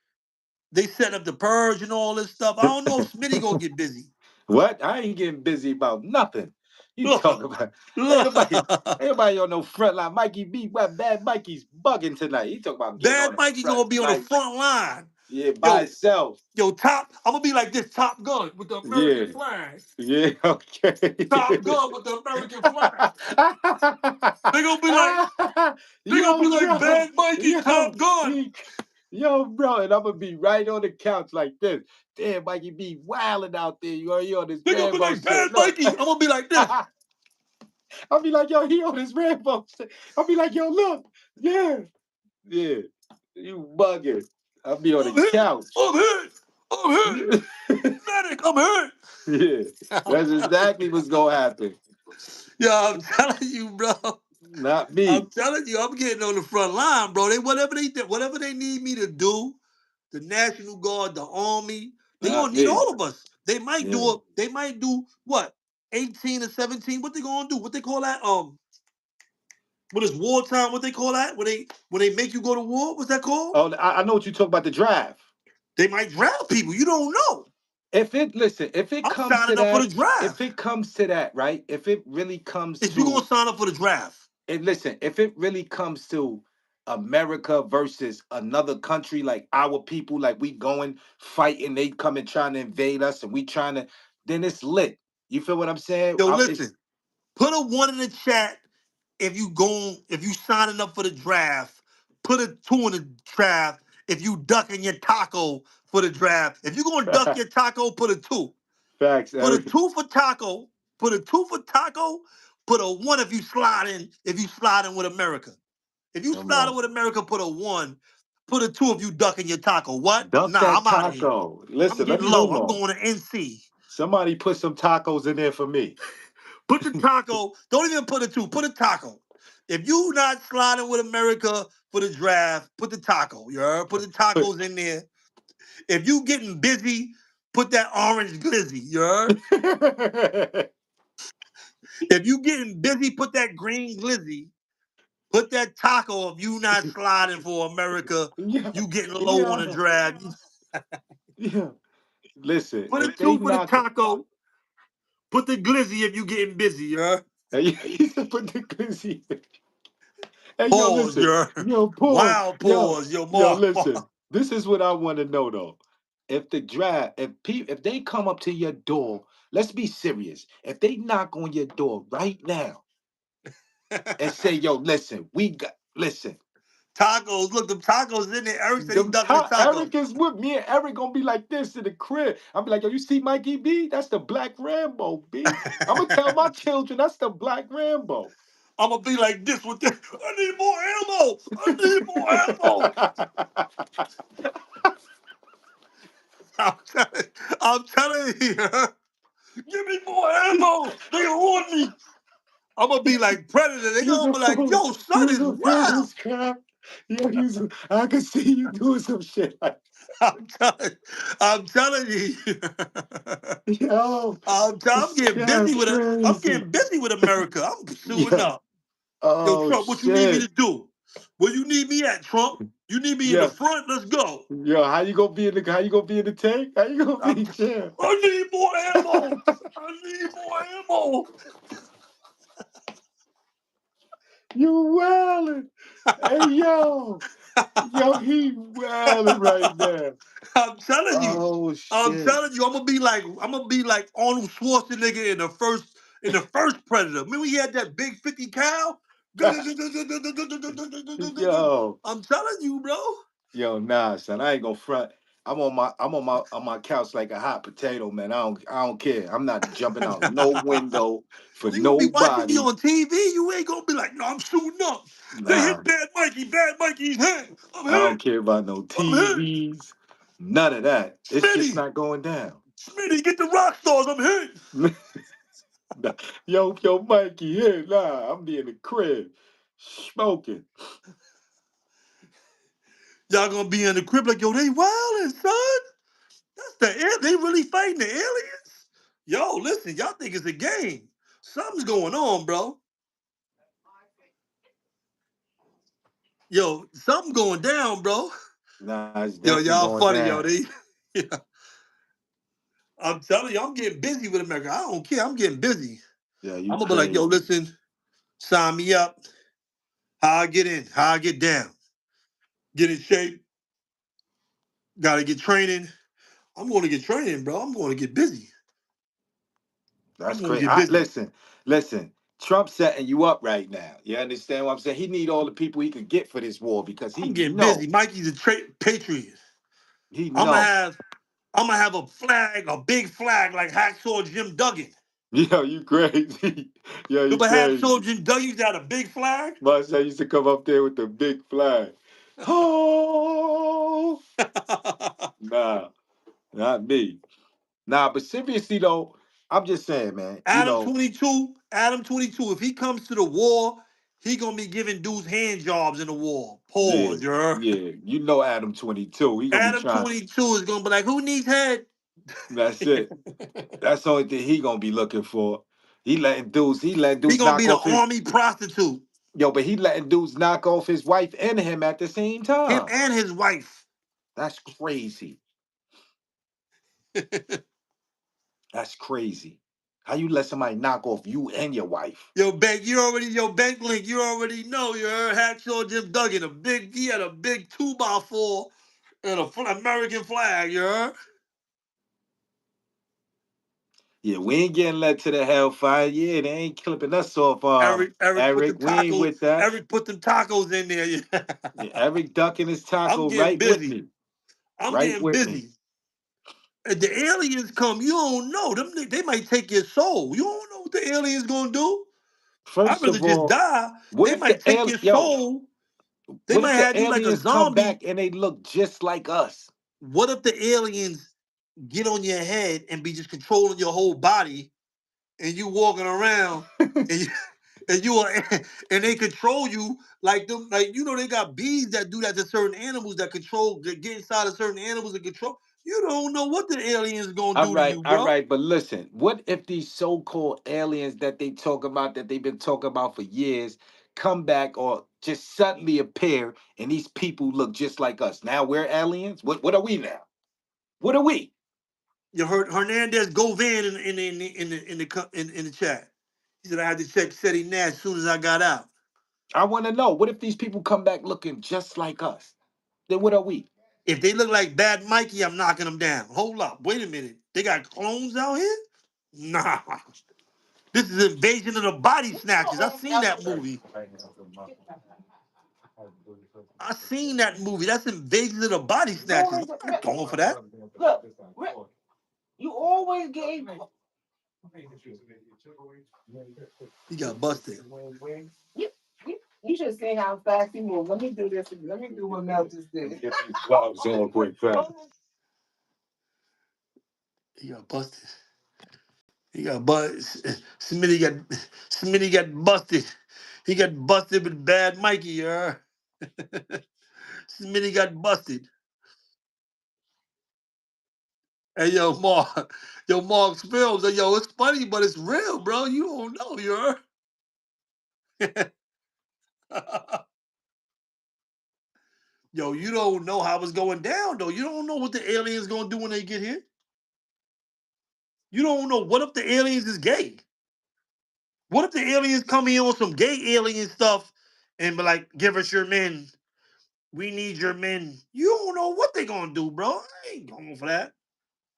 They setting up the purge and all this stuff. I don't know if Smitty gonna get busy. What? I ain't getting busy about nothing. You talk Look, about ain't look. nobody ain't nobody on no front line. Mikey B, what bad Mikey's bugging tonight. He talk about getting on Bad the Mikey front gonna be on the line. front line. Yeah, by Yo, itself. yo, top. I'm gonna be like this Top Gun with the American Yeah. flag. Yeah, okay. Top Gun with the American flag. They gonna be like, they gonna Yo, be like bro. Bad Mikey, Yo, Top Gun. yo, bro. And I'm gonna be right on the couch like this. Damn, Mikey be wilding out there. You on this They gonna be Rambo like Bad shit. Look. Mikey. I'm gonna be like this. I'll be like, yo, he on his Rambo shit. I'll be like, yo, look. Yeah. Yeah. You bugging. I'll be on I'm the hit. couch. I'm hit. I'm hit. Medic, I'm hit. Yeah. That's exactly what's gonna happen. Yo, I'm telling you, bro. Not I'm me. telling you, I'm getting on the front line, bro. Whatever they need me to do, the National Guard, the Army, they Not gonna need me. all of us. They might Yeah. do. They might do what? 18 or 17. What they gonna do? What they call that? When it's wartime, what they call that? When they make you go to war, what's that called? Oh, I know what you talk about the draft. They might draft people. You don't know. If it I'm comes to signing up for that, the draft. right? If it really comes If you to gonna sign up for the draft, and listen, if it really comes to America versus another country, like our people, like we going fighting, they coming trying to invade us, and we trying to, then it's lit. You feel what I'm saying? yo, It's listen. Put a one in the chat if you signing up for the draft. Put a two in the draft if you ducking your taco for the draft. If you're gonna duck your taco, put a two. Facts, Put a Eric. two for taco. Put a two for taco. Put a one if you slide in. If you slide in with America. If you Come slide in on. with America, put a one. Put a two if you ducking your taco. What? Duck Nah, that I'm out of here. taco. I'm Listen, let getting me hold low. I'm on. going to NC. Somebody put some tacos in there for me. Put the taco. Don't even put a two. Put a taco. If you not sliding with America for the draft, put the taco. You heard? Put the Put tacos in there. If you getting busy, put that orange glizzy. You heard? If you getting busy, put that green glizzy. Put that taco. If you not sliding for America, yeah, you getting low on yeah, the draft. yeah. Listen, Put a if they two for the knock, taco. Put the glizzy if you getting busy. You heard? hey, you said put the glizzy. Hey, yo, Pause. You listen, heard? yo, pause, Wild pause. Yo, yo, more. listen. This is what I want to know though. If the draft, if they come up to your door, let's be serious. If they knock on your door right now and say, "Yo, listen, we got listen." Tacos. Look, them tacos in there. Eric said he Them ducking the Eric taco. is with me and Eric gonna be like this in the crib. I'll be like, yo, you see Mikey B? That's the Black Rambo, B. I'm gonna tell my children that's the Black Rambo. I'm gonna be like this with this. I need more ammo. I need more ammo. I'm telling, I'm telling you, give me more ammo. They on me. I'm gonna be like Predator. They gonna be like, Yo, yo, son you is gonna pull wild. this crap. Yo, I can see you doing some shit like, I'm telling, I'm telling you. yo, I'm this getting crap busy with it. I'm crazy. getting busy with America. I'm suiting Yeah. up. Yo, Oh Trump, what you need me to shit. do? Where you need me at, Trump? You need me in the Yeah. front? Let's go. Yo, how you gonna be in the tank? How you gonna I, be champ? I need more ammo. I need more ammo. You wildin'. Hey yo. Yo, he wildin' right now. I'm telling you. Oh I'm shit. telling you. I'm gonna be like Arnold Schwarzenegger in the first Predator. Remember he had that big 50 cal? Yo. I'm telling you, bro. Yo, nah, son. I ain't gonna front. I'm on my couch like a hot potato, man. I don't care. I'm not jumping out no window for They gonna be watching me nobody. on TV. You ain't gonna be like, no, I'm shooting up. They Nah. hit Bad Mikey. Bad Mikey's hit. I'm I don't hit. care about no I'm hit. TVs. None of that. It's just Smitty. not going down. Smitty, get the rock stars. I'm hit. Nah. Yo, Mikey, here, nah. I'm be in the crib. Smoking. Y'all gonna be in the crib like, yo, they wildin', son. They really fighting the aliens? Yo, listen, y'all think it's a game. Something's going on, bro. Yo, something going down, bro. Nah, it's Yo, definitely y'all going funny, yo. down. They, I'm telling you, I'm getting busy with America. I don't care. I'm getting busy. Yeah, you I'm gonna be like, yo, crazy. listen, sign me up. How I get in, how I get down, get in shape. Got to get training. I'm going to get training, bro. I'm going to get busy. I'm That's going to crazy. get busy. Listen. Trump's setting you up right now. You understand what I'm saying? He need all the people he could get for this war because I'm getting busy. Mikey's a patriot. he I'm gonna know. have I'm gonna have a flag, a big flag like Hacksaw Jim Duggan. Yo, you crazy. Yo, you Remember Hacksaw crazy. Jim Duggan used to have a big flag? My son used to come up there with the big flag. Oh, nah, not me. Nah, but seriously though, I'm just saying, man. Adam 22, Adam 22. If he comes to the war, he gonna be giving dudes hand jobs in the war. Yeah, Pause, you heard? yeah. Adam 22. He gonna be Adam trying. 22 is gonna be like, who needs head? That's it. That's the only thing he gonna be looking for. He letting He dudes gonna knock be the off his army prostitute. but he letting dudes knock off his wife and him at the same Him time. and his wife. That's crazy. That's crazy. How you let somebody knock off you and your wife? Bank link, you already know, you heard Hacksaw Jim Duggan, he had a big 2x4 and American flag, you heard? Yeah, we ain't getting led to the hellfire. Yeah, they ain't clipping us off, Eric. We ain't with that. Eric put them tacos in there. Yeah, Eric ducking his I'm taco getting right with busy. me. I'm Right getting with me. busy. And the aliens come, you don't know them. They might take your soul. You don't know what the aliens gonna do. I'd First rather of just all, die. what They if the might take al your yo? soul. They What might if the have you like a aliens come zombie. back and they look just like us? What if the aliens get on your head and be just controlling your whole body, and you walking around, and you, and you are, and they control you like them, like they got bees that do that to certain animals that control, that get inside of certain animals and control. You don't know what the aliens gonna do to you, All bro. right, but listen, what if these so-called aliens that they talk about, that they've been talking about for years, come back or just suddenly appear and these people look just like us? Now we're aliens? What are we now? What are we? You heard Hernandez Govan in the chat. He said I had to check Seti Nash as soon as I got out. I want to know, what if these people come back looking just like us? Then what are we? If they look like Bad Mikey, I'm knocking them down. Hold up, wait a minute. They got clones out here? Nah. This is Invasion of the Body Snatchers. I seen that movie. I seen that movie. That's Invasion of the Body Snatchers. I'm not going for that. Look, you always gave. He got busted. You, you should see how fast he moves. Let me do this. Let me do what Mel just did. Get these gloves on quick, fast. He got busted. He got busted. Smitty got busted. He got busted with Bad Mikey, yeah. Smitty got busted. Hey, Mark Spills. Hey, yo, it's funny, but it's real, bro. You don't know, you heard? Yo, you don't know how it's going down, though. You don't know what the aliens gonna do when they get here. You don't know. What if the aliens is gay? What if the aliens come in on some gay alien stuff and be like, give us your men. We need your men. You don't know what they gonna do, bro. I ain't going for that.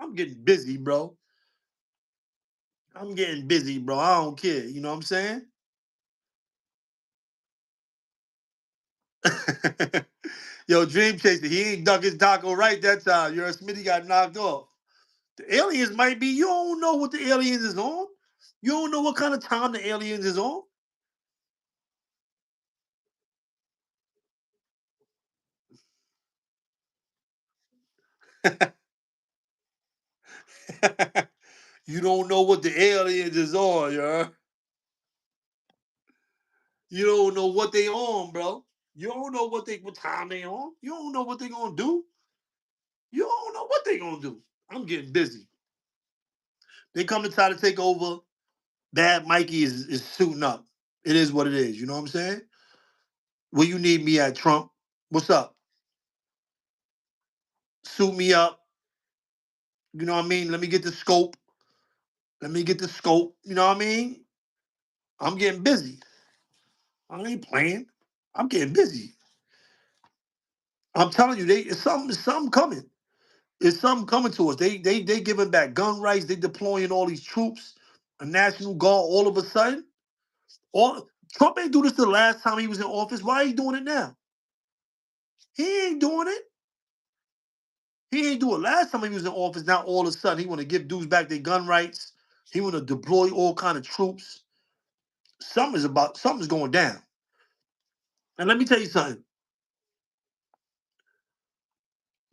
I'm getting busy, bro. I'm getting busy, bro. I don't care. You know what I'm saying? Yo, Dream Chaser, he ain't duck his taco right that time. Your Smitty got knocked off. The aliens might be, you don't know what the aliens is on. You don't know what kind of time the aliens is on. You don't know what the aliens is on, yo. You don't know what they on, bro. You don't know what time they on. You don't know what they gonna do. You don't know what they gonna do. I'm getting busy. They come to try to take over. Bad Mikey is suiting up. It is what it is. You know what I'm saying? Where you need me at, Trump? What's up? Suit me up. You know what I mean? Let me get the scope. Let me get the scope. You know what I mean? I'm getting busy. I ain't playing. I'm getting busy. I'm telling you, it's something coming. It's something coming to us. They giving back gun rights. They deploying all these troops, a national guard. All of a sudden, all Trump ain't do this the last time he was in office. Why are he doing it now? He ain't doing it. He ain't do it last time he was in office. Now all of a sudden he want to give dudes back their gun rights. He want to deploy all kind of troops. Something's going down. And let me tell you something.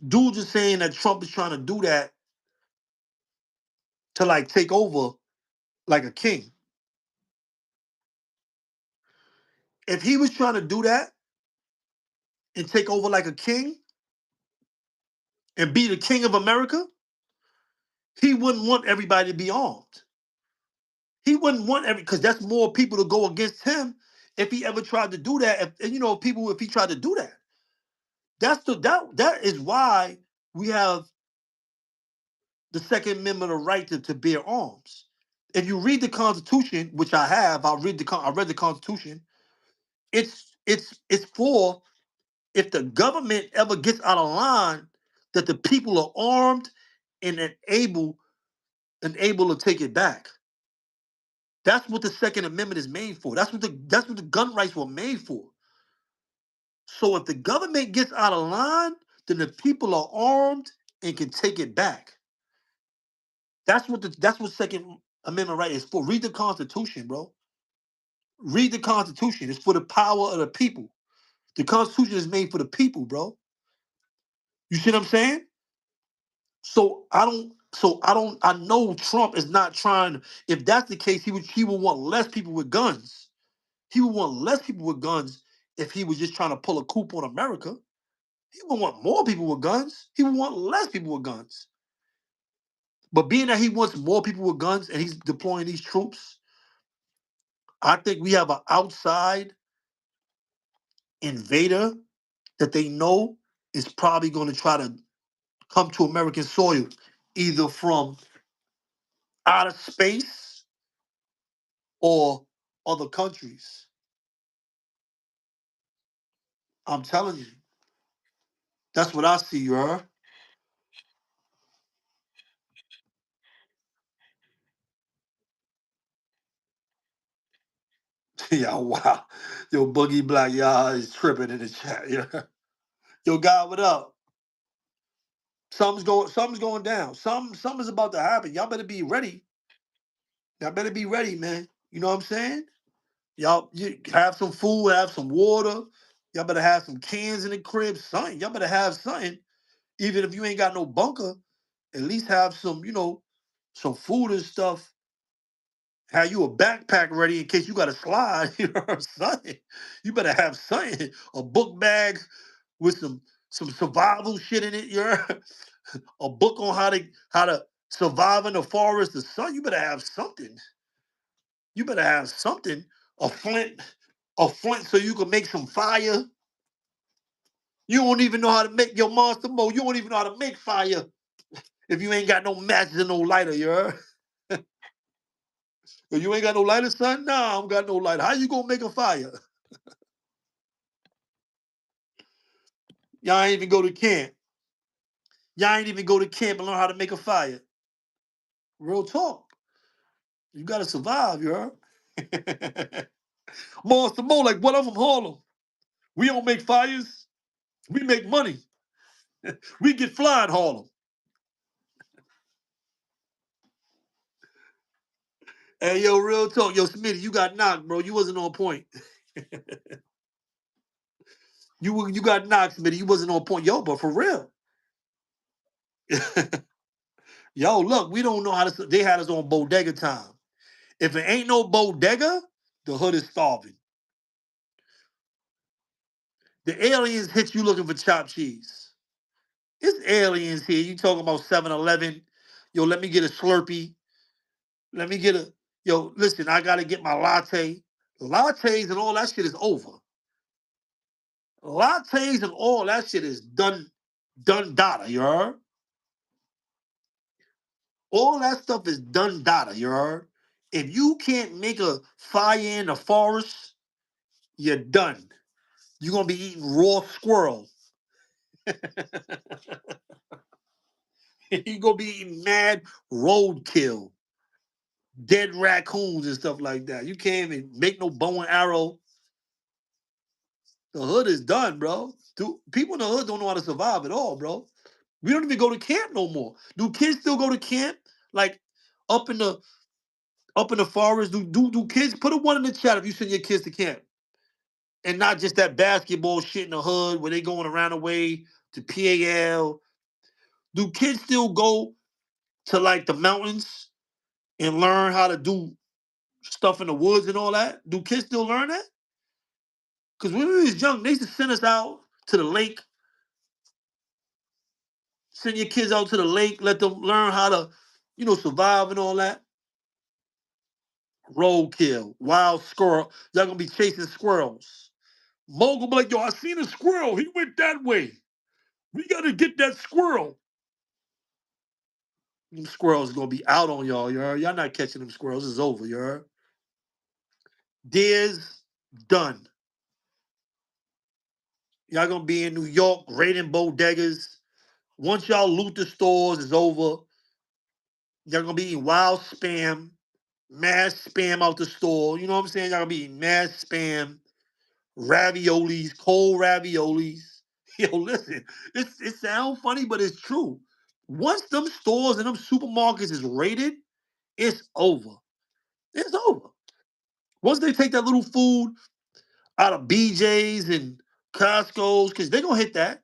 Dudes are saying that Trump is trying to do that to like take over like a king. If he was trying to do that and take over like a king and be the king of America, he wouldn't want everybody to be armed. He wouldn't want because that's more people to go against him if he ever tried to do that. If he tried to do that. That is why we have the Second Amendment of right to bear arms. If you read the Constitution, which I have, I read the Constitution. It's for if the government ever gets out of line, that the people are armed and able to take it back. That's what the Second Amendment is made for. That's what the gun rights were made for. So if the government gets out of line, then the people are armed and can take it back. That's what Second Amendment right is for. Read the Constitution, bro. Read the Constitution. It's for the power of the people. The Constitution is made for the people, bro. You see what I'm saying? I know Trump is not trying. If that's the case, he would want less people with guns. He would want less people with guns if he was just trying to pull a coup on America. He would want more people with guns. He would want less people with guns. But being that he wants more people with guns and he's deploying these troops, I think we have an outside invader that they know is probably going to try to come to American soil, either from outer space or other countries. I'm telling you, that's what I see, you heard? Yeah, wow. Yo, Boogie Black, y'all is tripping in the chat. Yeah. Yo, God, what up? Something's going down. Something's about to happen. Y'all better be ready. Y'all better be ready, man. You know what I'm saying? Y'all you have some food, have some water. Y'all better have some cans in the crib, something. Y'all better have something. Even if you ain't got no bunker, at least have some food and stuff. Have you a backpack ready in case you got to slide. You know something. You better have something. A book bag with some survival shit in it. You're a book on how to survive in the forest. The sun. You better have something. You better have something. A flint, a flint, so you can make some fire. You don't even know how to make your monster mode. You don't even know how to make fire if you ain't got no matches and no lighter. You heard? If you ain't got no lighter, son, nah, I don't got no lighter. How you gonna make a fire? Y'all ain't even go to camp. Y'all ain't even go to camp and learn how to make a fire. Real talk. You gotta survive, you heard? Monster Mo, like what? I'm from Harlem. We don't make fires. We make money. We get fly in Harlem. Hey, yo, real talk. Yo, Smitty, you got knocked, bro. You wasn't on point. You got knocked, Smitty. You wasn't on point. Yo, but for real. Yo, look, we don't know how to. They had us on bodega time. If it ain't no bodega, the hood is starving. The aliens hit you looking for chopped cheese. It's aliens here. You talking about 7-Eleven. Yo, let me get a Slurpee. Let me get a. Yo, listen, I got to get my latte. Lattes and all that shit is over. Lattes and all that shit is done data, you heard? All that stuff is done data, you heard? If you can't make a fire in the forest, you're done. You're gonna be eating raw squirrel. You're gonna be eating mad roadkill, dead raccoons and stuff like that. You can't even make no bow and arrow. The hood is done, bro. Dude, people in the hood don't know how to survive at all, bro. We don't even go to camp no more. Do kids still go to camp? Like up in the forest? Do kids put a one in the chat if you send your kids to camp? And not just that basketball shit in the hood where they going around the way to PAL. Do kids still go to like the mountains and learn how to do stuff in the woods and all that? Do kids still learn that? Because when we was young, they used to send us out to the lake, send your kids out to the lake, let them learn how to, survive and all that. Roadkill, wild squirrel. Y'all gonna be chasing squirrels. Mogul be like, yo, I seen a squirrel. He went that way. We gotta get that squirrel. Them squirrels gonna be out on y'all, you heard? Y'all not catching them squirrels. It's over, you heard? Deer's done. Y'all gonna be in New York raiding bodegas. Once y'all loot the stores, it's over. Y'all gonna be eating wild spam, mass spam out the store. You know what I'm saying? Y'all gonna be eating mass spam, raviolis, cold raviolis. Yo, listen, it sounds funny, but it's true. Once them stores and them supermarkets is raided, it's over. It's over. Once they take that little food out of BJ's and Costco's, because they're gonna hit that.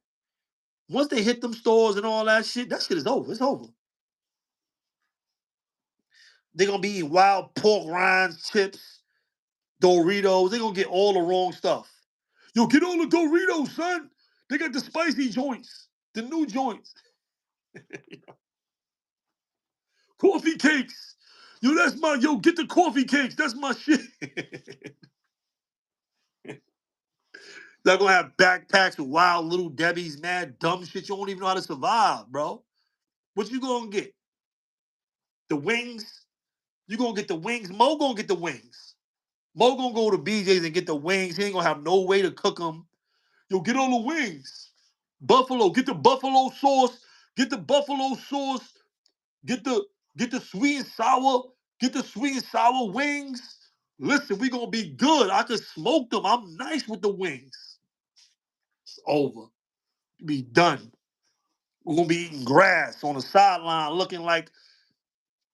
Once they hit them stores and all that shit is over. It's over. They're gonna be eating wild pork rinds, chips, Doritos. They're gonna get all the wrong stuff. Yo, get all the Doritos, son. They got the spicy joints, the new joints. Coffee cakes. Yo, get the coffee cakes. That's my shit. They're gonna have backpacks with wild little Debbie's, mad dumb shit. You don't even know how to survive, bro. What you gonna get? The wings? You gonna get the wings? Mo gonna get the wings. Mo gonna go to BJ's and get the wings. He ain't gonna have no way to cook them. Yo, get all the wings. Buffalo, get the buffalo sauce. Get the buffalo sauce. Get the get the sweet and sour. Get the sweet and sour wings. Listen, we gonna be good. I can smoke them. I'm nice with the wings. It's over. Be done. We're gonna be eating grass on the sideline, looking like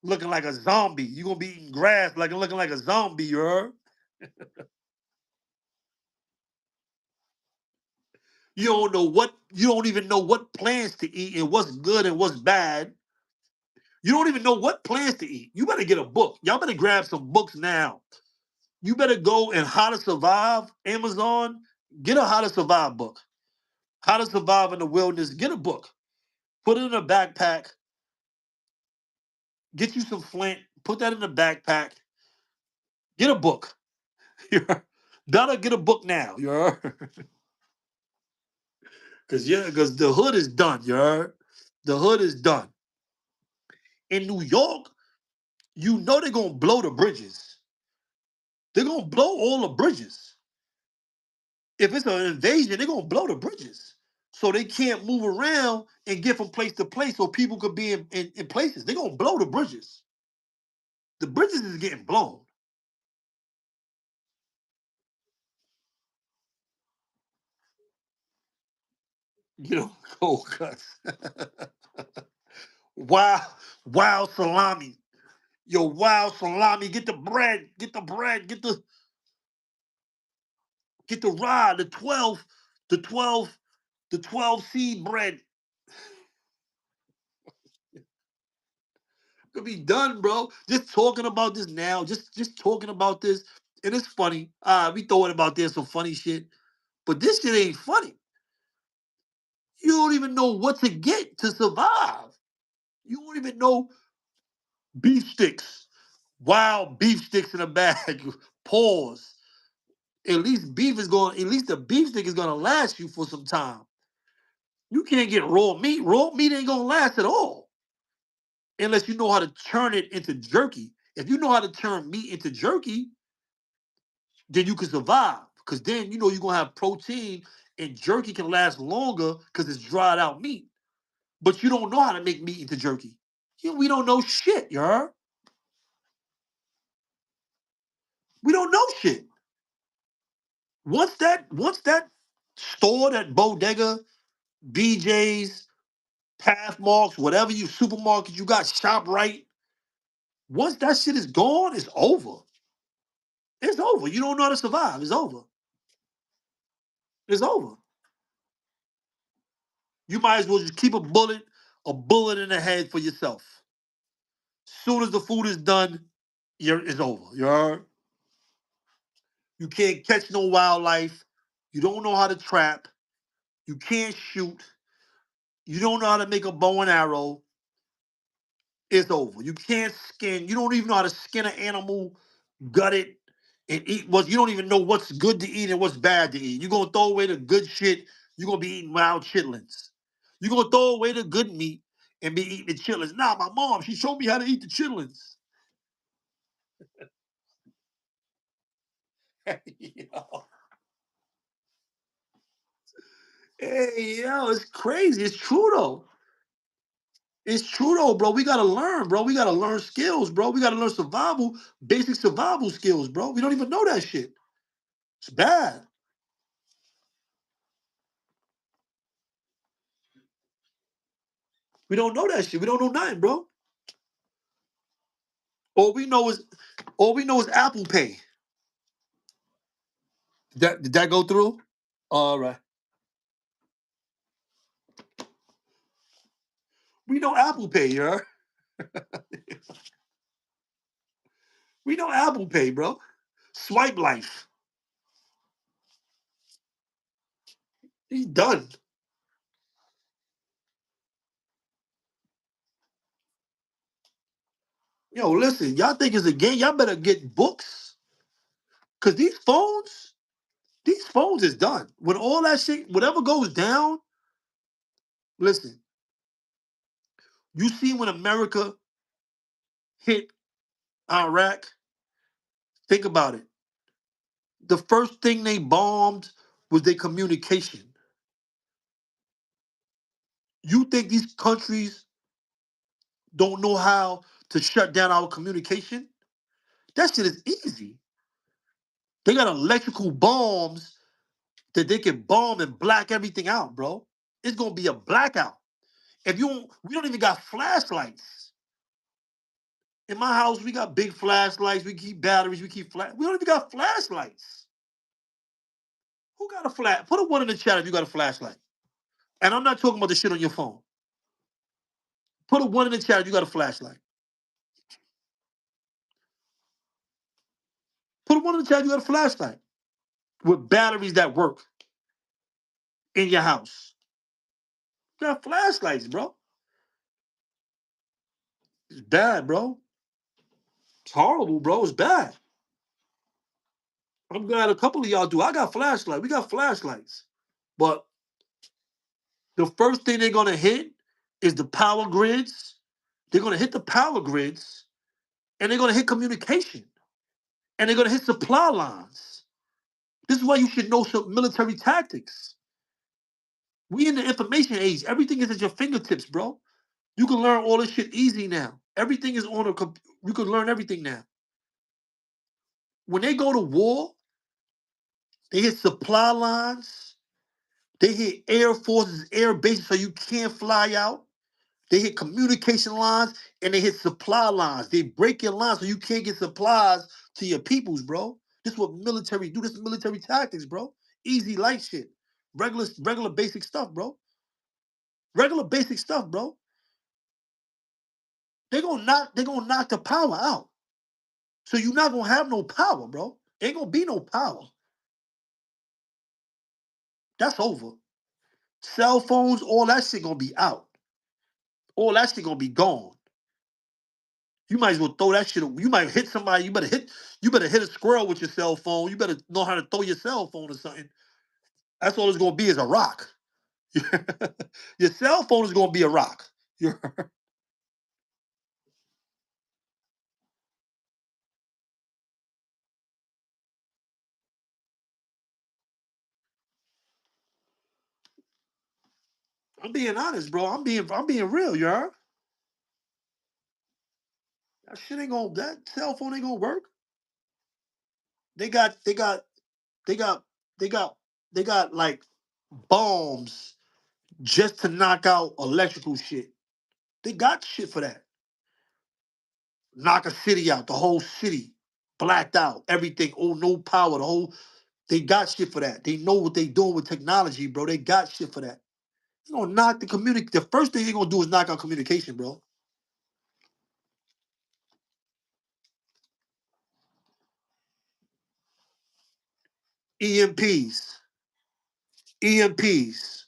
a zombie. You're gonna be eating grass like looking like a zombie, you heard? You don't even know what plants to eat and what's good and what's bad. You don't even know what plants to eat. You better get a book. Y'all better grab some books now. You better go and How to Survive, Amazon, get a How to Survive book. How to Survive in the Wilderness, get a book. Put it in a backpack. Get you some flint, put that in the backpack. Get a book. Better get a book now, you heard? Because the hood is done, you heard? The hood is done. In New York, you know they're gonna blow the bridges. They're gonna blow all the bridges. If it's an invasion, they're gonna blow the bridges. So they can't move around and get from place to place so people could be in places. They're gonna blow the bridges. The bridges is getting blown. You know, cold cuts. Wow, wild salami. Yo, wild salami. Get the bread. Get the bread. Get the rod. The 12, the 12 seed bread. Could be done, bro. Just talking about this now. Just talking about this. And it's funny. We throwing about there some funny shit. But this shit ain't funny. You don't even know what to get to survive. You don't even know beef sticks. Wild beef sticks in a bag. Pause. At least the beef stick is gonna last you for some time. You can't get raw meat. Raw meat ain't gonna last at all. Unless you know how to turn it into jerky. If you know how to turn meat into jerky, then you can survive. Because then you know you're gonna have protein and jerky can last longer because it's dried out meat. But you don't know how to make meat into jerky. We don't know shit, you heard? We don't know shit. Once that store, that bodega, BJ's, Pathmarks, whatever you supermarket you got, shop right. Once that shit is gone, it's over. It's over. You don't know how to survive. It's over. It's over. You might as well just keep a bullet in the head for yourself. Soon as the food is done, it's over. You heard? You can't catch no wildlife. You don't know how to trap. You can't shoot. You don't know how to make a bow and arrow. It's over. You can't skin. You don't even know how to skin an animal, gut it, and eat what you don't even know what's good to eat and what's bad to eat. You're gonna throw away the good shit. You're gonna be eating wild chitlins. You're gonna throw away the good meat and be eating the chitlins. Nah, my mom, she showed me how to eat the chitlins. Yo. Hey, yo, it's crazy. It's true though. It's true though, bro. We gotta learn, bro. We gotta learn skills, bro. We gotta learn basic survival skills, bro. We don't even know that shit. It's bad. We don't know that shit. We don't know nothing, bro. All we know is Apple Pay. Did that go through? All right. We know Apple Pay, yeah. We know Apple Pay, bro. Swipe life. He's done. Yo, listen, y'all think it's a game? Y'all better get books. Cause these phones is done. When all that shit, whatever goes down, listen, you see when America hit Iraq, think about it. The first thing they bombed was their communication. You think these countries don't know how to shut down our communication? That shit is easy. They got electrical bombs that they can bomb and black everything out, bro. It's gonna be a blackout. We don't even got flashlights. In my house, we got big flashlights. We keep batteries. We don't even got flashlights. Who got a flash? Put a one in the chat if you got a flashlight. And I'm not talking about the shit on your phone. Put a one in the chat if you got a flashlight. Put a one in the chat if you got a flashlight with batteries that work in your house. You got flashlights, bro. It's bad, bro. It's horrible, bro. It's bad. I'm glad a couple of y'all do. I got flashlights. We got flashlights. But the first thing they're gonna hit is the power grids. They're gonna hit the power grids, and they're gonna hit communication, and they're gonna hit supply lines. This is why you should know some military tactics. We in the information age. Everything is at your fingertips, bro. You can learn all this shit easy now. Everything is on a computer. You can learn everything now. When they go to war, they hit supply lines. They hit air forces, air bases, so you can't fly out. They hit communication lines and they hit supply lines. They break your lines so you can't get supplies to your peoples, bro. This is what military do. This is military tactics, bro. Easy light shit. Regular basic stuff, bro. Regular basic stuff, bro. They gonna knock the power out. So you're not gonna have no power, bro. Ain't gonna be no power. That's over. Cell phones, all that shit gonna be out. All that shit gonna be gone. You might as well throw that shit. You might hit somebody. You better hit a squirrel with your cell phone. You better know how to throw your cell phone or something. That's all it's gonna be is a rock. Your cell phone is gonna be a rock. I'm being honest, bro. I'm being real, you heard? That cell phone ain't gonna work. They got they got they got they got they got like bombs just to knock out electrical shit. They got shit for that. Knock a city out, the whole city blacked out, everything. Oh, no power. They got shit for that. They know what they doing with technology, bro. They got shit for that. You gonna knock the community. The first thing they're gonna do is knock out communication, bro. EMPs, EMPs.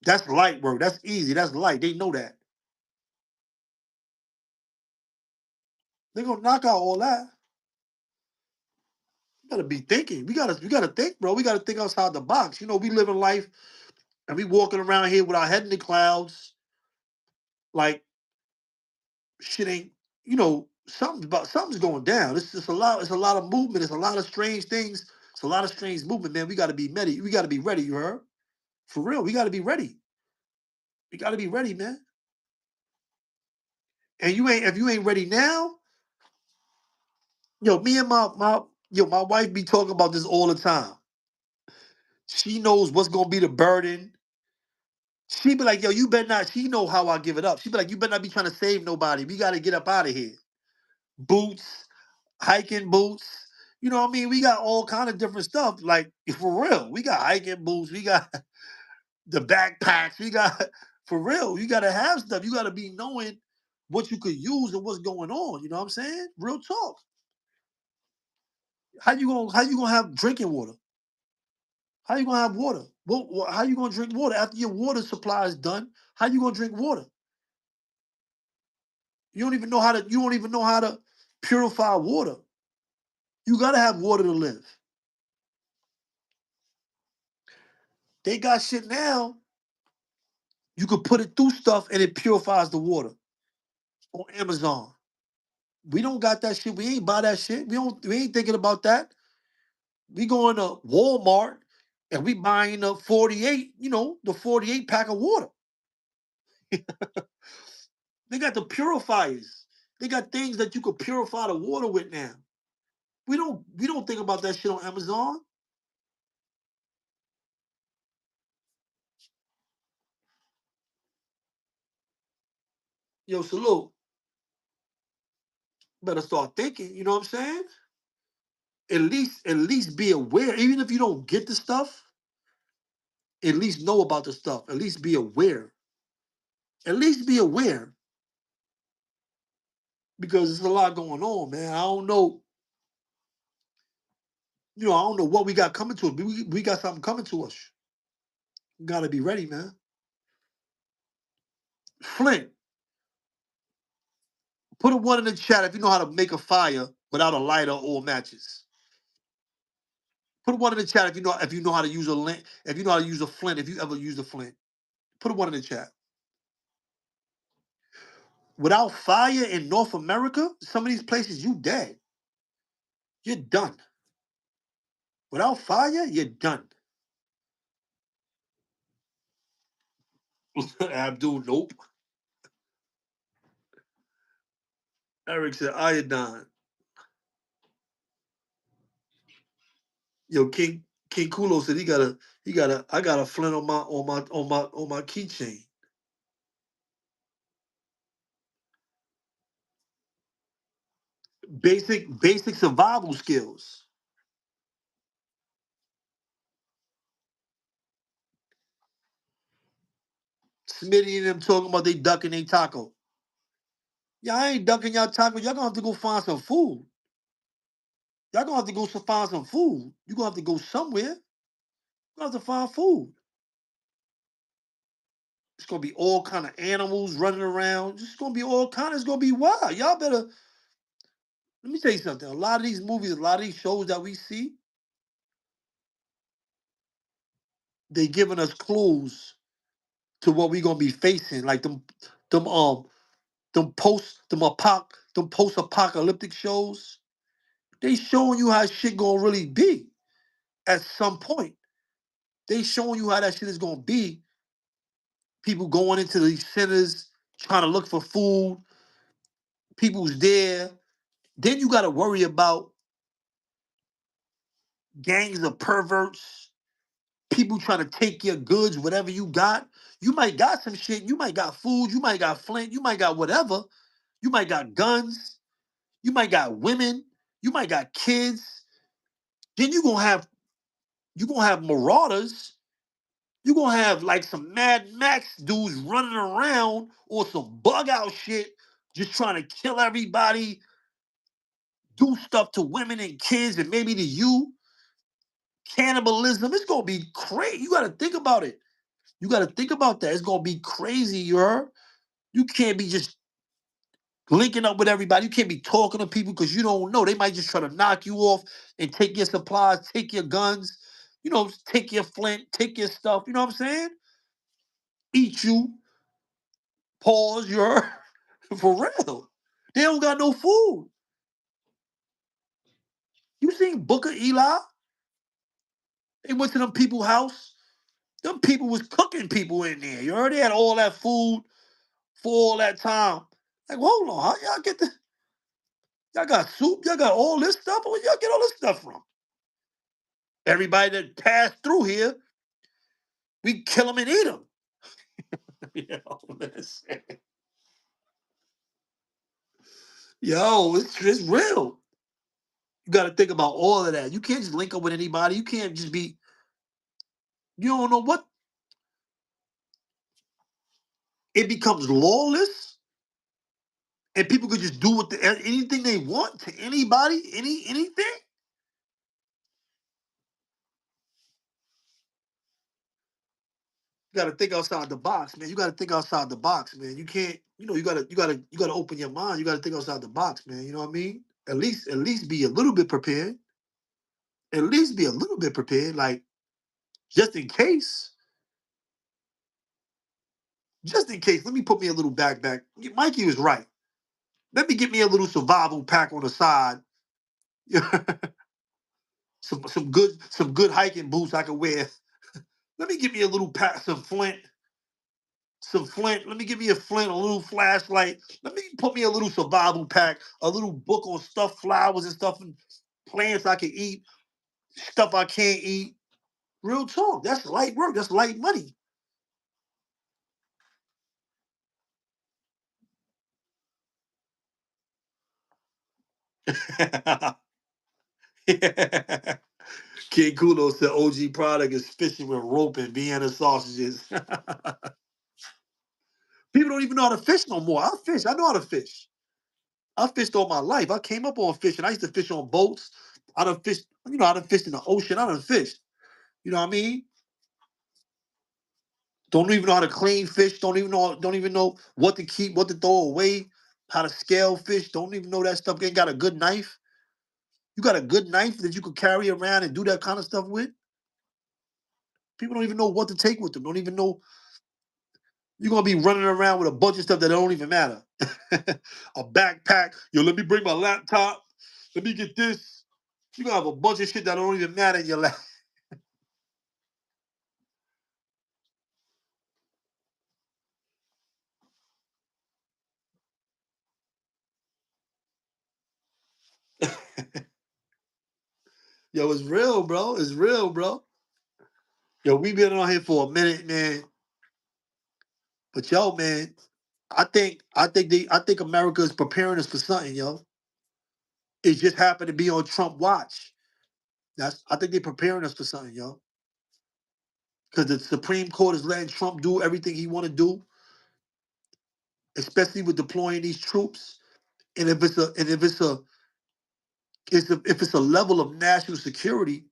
That's light work. That's easy. That's light. They know that. They're gonna knock out all that. You gotta be thinking. We gotta think, bro. We gotta think outside the box. We live in life and we walking around here with our head in the clouds, like shit ain't, something's going down. It's a lot of movement. It's a lot of strange things. It's a lot of strange movement, man. We gotta be ready. We gotta be ready, you heard? For real, we gotta be ready. We gotta be ready, man. And if you ain't ready now, me and my wife be talking about this all the time. She knows what's gonna be the burden She be like, yo, you better not. She know how I give it up. She be like, you better not be trying to save nobody. We got to get up out of here. Boots, hiking boots. You know what I mean? We got all kind of different stuff. Like, for real, we got hiking boots. We got the backpacks. We got, for real, you got to have stuff. You got to be knowing what you could use and what's going on. You know what I'm saying? Real talk. How you gonna have drinking water? How you gonna have water? How you gonna drink water after your water supply is done? How you gonna drink water? You don't even know how to. You don't even know how to purify water. You gotta have water to live. They got shit now. You could put it through stuff and it purifies the water on Amazon. We don't got that shit. We ain't buy that shit. We don't. We ain't thinking about that. We going to Walmart and we buying the 48. You know, the 48 pack of water. They got the purifiers. They got things that you could purify the water with now. We don't think about that shit on Amazon. Yo, salute. Better start thinking. You know what I'm saying? At least be aware. Even if you don't get the stuff, at least know about the stuff. At least be aware. At least be aware because there's a lot going on, man. I don't know. I don't know what we got coming to us. We got something coming to us. We gotta be ready, man. Flint, put a one in the chat if you know how to make a fire without a lighter or matches. Put a one in the chat if you know how to use a lint, if you know how to use a flint, if you ever used a flint. Put a one in the chat. Without fire in North America, some of these places you dead. You're done. Without fire, you're done. Abdul, nope. Eric said iodine. Yo, King Kulo said I got a flint on my keychain. Basic survival skills. Smitty and them talking about they ducking their taco. Y'all ain't ducking y'all taco. Y'all gonna have to go find some food. Y'all gonna have to go find some food. You gonna have to go somewhere. You gonna have to find food. It's gonna be all kind of animals running around. It's gonna be all kind. It's gonna be wild. Y'all better. Let me tell you something. A lot of these movies, a lot of these shows that we see, they giving us clues to what we gonna be facing. Like them post-apocalyptic shows. They showing you how shit gonna really be at some point. They showing you how that shit is gonna be. People going into these centers trying to look for food. People's there. Then you gotta worry about gangs of perverts, people trying to take your goods, whatever you got. You might got some shit. You might got food. You might got flint. You might got whatever. You might got guns. You might got women. You might got kids. Then you gonna have marauders. You gonna have like some Mad Max dudes running around or some bug out shit, just trying to kill everybody, do stuff to women and kids, and maybe to you. Cannibalism. It's gonna be crazy. You gotta think about it. You got to think about that. It's gonna be crazy, you heard? You can't be just linking up with everybody. You can't be talking to people because you don't know. They might just try to knock you off and take your supplies, take your guns, take your flint, take your stuff. You know what I'm saying? Eat you. Pause, you heard? For real. They don't got no food. You seen Booker Eli? They went to them people's house. Them people was cooking people in there. You heard? They had all that food for all that time. Like, hold on, how y'all get the y'all got soup? Y'all got all this stuff? Where y'all get all this stuff from? Everybody that passed through here, we kill them and eat them. Yo, listen. Yo, it's real. You got to think about all of that. You can't just link up with anybody. You can't just be. You don't know what. It becomes lawless, and people could just do anything they want to anybody, anything. You got to think outside the box, man. You got to think outside the box, man. You can't. You gotta open your mind. You got to think outside the box, man. You know what I mean? At least be a little bit prepared. At least be a little bit prepared, like just in case. Just in case. Let me put me a little backpack. Mikey was right. Let me get me a little survival pack on the side. some good hiking boots I can wear. Let me get me a little pack, some flint. Let me give me a flint, a little flashlight. Let me put me a little survival pack, a little book on stuffed flowers and stuff and plants I can eat, stuff I can't eat. Real talk. That's light work. That's light money. King Kulo said OG product is fishing with rope and Vienna sausages. People don't even know how to fish no more. I fish. I know how to fish. I fished all my life. I came up on fishing. I used to fish on boats. I done fished, I done fished in the ocean. I done fished. You know what I mean? Don't even know how to clean fish. Don't even know what to keep, what to throw away, how to scale fish. Don't even know that stuff. Ain't got a good knife. You got a good knife that you could carry around and do that kind of stuff with. People don't even know what to take with them. Don't even know you're gonna be running around with a bunch of stuff that don't even matter. A backpack. Yo, let me bring my laptop. Let me get this. You're gonna have a bunch of shit that don't even matter in your lap. Yo, it's real, bro. It's real, bro. Yo, we been on here for a minute, man. But yo, man, I think America is preparing us for something, yo. It just happened to be on Trump watch. I think they're preparing us for something, yo. Because the Supreme Court is letting Trump do everything he want to do, especially with deploying these troops. And if it's a level of national security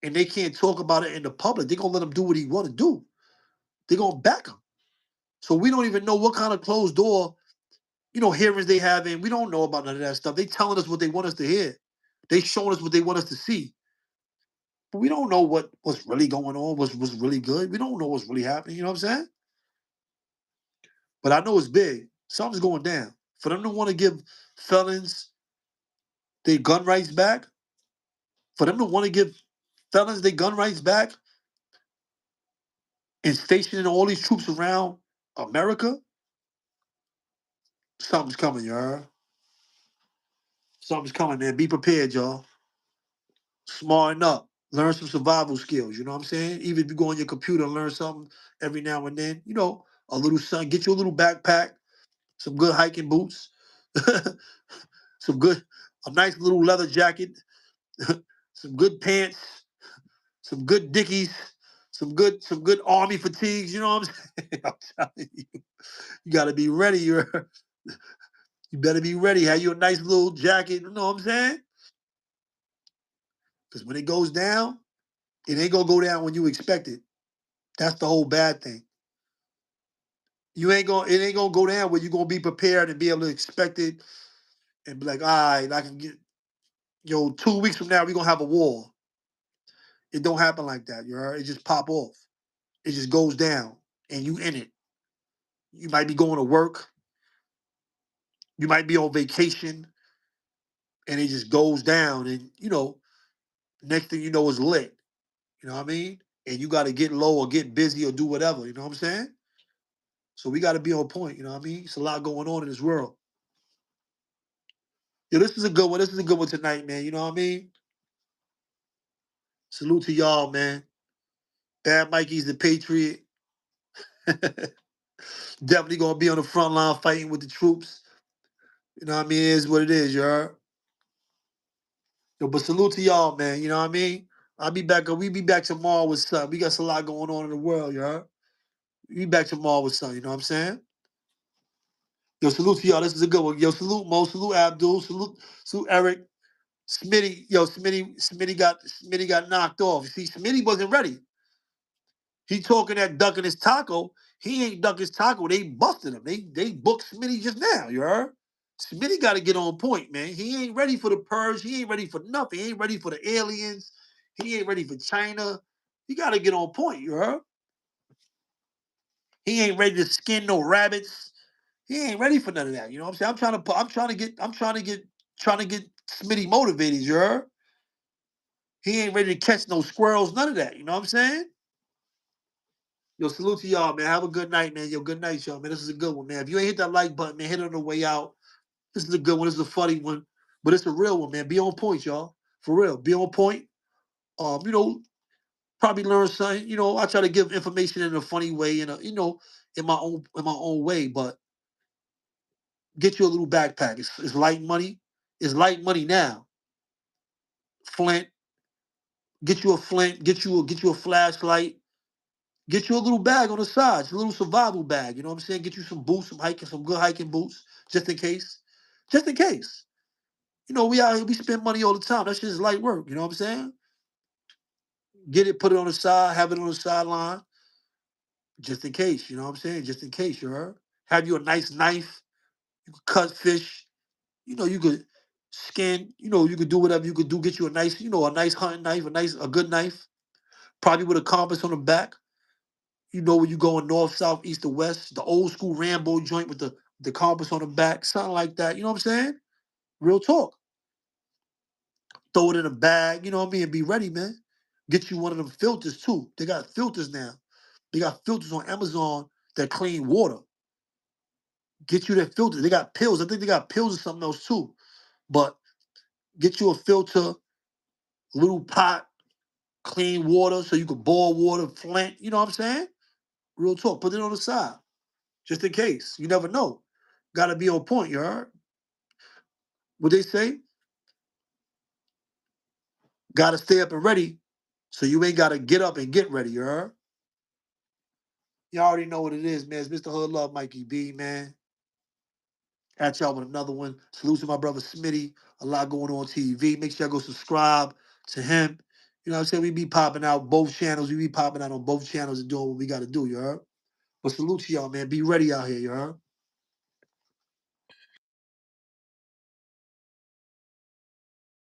and they can't talk about it in the public, they're gonna let him do what he want to do. They're gonna back him. So we don't even know what kind of closed door, hearings they have in. We don't know about none of that stuff. They telling us what they want us to hear. They showing us what they want us to see. But we don't know what's really going on, what's really good. We don't know what's really happening, you know what I'm saying? But I know it's big. Something's going down. For them to want to give felons their gun rights back, for them to want to give felons their gun rights back and stationing all these troops around America, something's coming, y'all. Something's coming, man. Be prepared, y'all. Smarten up. Learn some survival skills. You know what I'm saying? Even if you go on your computer and learn something every now and then, a little sun. Get you a little backpack, some good hiking boots, a nice little leather jacket, some good pants, some good dickies, some good army fatigues. You know what I'm saying? I'm telling you, you got to be ready. You better be ready. Have you a nice little jacket. You know what I'm saying? Because when it goes down, it ain't gonna go down when you expect it. That's the whole bad thing. It ain't gonna go down where you're gonna be prepared and be able to expect it and be like, all right, I can get 2 weeks from now we're gonna have a war. It don't happen like that, you heard? It just pop off. It just goes down and you in it. You might be going to work, you might be on vacation, and it just goes down and next thing you know is lit. You know what I mean? And you gotta get low or get busy or do whatever, you know what I'm saying? So we gotta be on point, you know what I mean? It's a lot going on in this world. Yeah, this is a good one. This is a good one tonight, man. You know what I mean? Salute to y'all, man. Bad Mikey's the Patriot. Definitely gonna be on the front line fighting with the troops. You know what I mean? It is what it is, you heard? Yo, but salute to y'all, man. You know what I mean? I'll be back. We be back tomorrow with something. We got a lot going on in the world, you heard? We be back tomorrow with something, you know what I'm saying? Yo, salute to y'all. This is a good one. Yo, salute Mo, salute Abdul, salute Eric. Smitty, yo, Smitty got knocked off. You see, Smitty wasn't ready. He talking that ducking his taco. He ain't duck his taco. They busted him. They booked Smitty just now, you heard? Smitty got to get on point, man. He ain't ready for the purge. He ain't ready for nothing. He ain't ready for the aliens. He ain't ready for China. He got to get on point, you heard? He ain't ready to skin no rabbits. He ain't ready for none of that. You know what I'm saying? Trying to get Smitty motivated, you heard? He ain't ready to catch no squirrels, none of that. You know what I'm saying? Yo, salute to y'all, man. Have a good night, man. Yo, good night, y'all, man. This is a good one, man. If you ain't hit that like button, man, hit it on the way out. This is a good one. This is a funny one, but it's a real one, man. Be on point, y'all. For real, be on point. You know, probably learn something. You know, I try to give information in a funny way, in my own way. But get you a little backpack. It's light money. It's light money now. Flint. Get you a flint. Get you a flashlight. Get you a little bag on the side, a little survival bag. You know what I'm saying? Get you some boots, some good hiking boots, just in case. Just in case. You know, we out here, we spend money all the time. That shit is light work. You know what I'm saying? Get it, put it on the side, have it on the sideline, just in case. You know what I'm saying? Just in case, you heard? Have you a nice knife. You could cut fish. You know, you could skin. You know, you could do whatever you could do. Get you a nice hunting knife, a good knife. Probably with a compass on the back. You know where you going north, south, east, or west. The old school Rambo joint with the compass on the back, something like that. You know what I'm saying? Real talk. Throw it in a bag, you know what I mean, and be ready, man. Get you one of them filters too. They got filters now. They got filters on Amazon that clean water. Get you that filter. They got pills. I think they got pills or something else too. But get you a filter, little pot, clean water so you can boil water, flint. You know what I'm saying? Real talk. Put it on the side. Just in case. You never know. Gotta be on point, you heard? What they say? Gotta stay up and ready. So you ain't gotta get up and get ready, you heard? You already know what it is, man. It's Mr. Hood Love, Mikey B, man. Catch y'all with another one. Salute to my brother Smitty. A lot going on TV. Make sure y'all go subscribe to him. You know what I'm saying? We be popping out both channels. We be popping out on both channels and doing what we got to do, you heard? But salute to y'all, man. Be ready out here, you heard?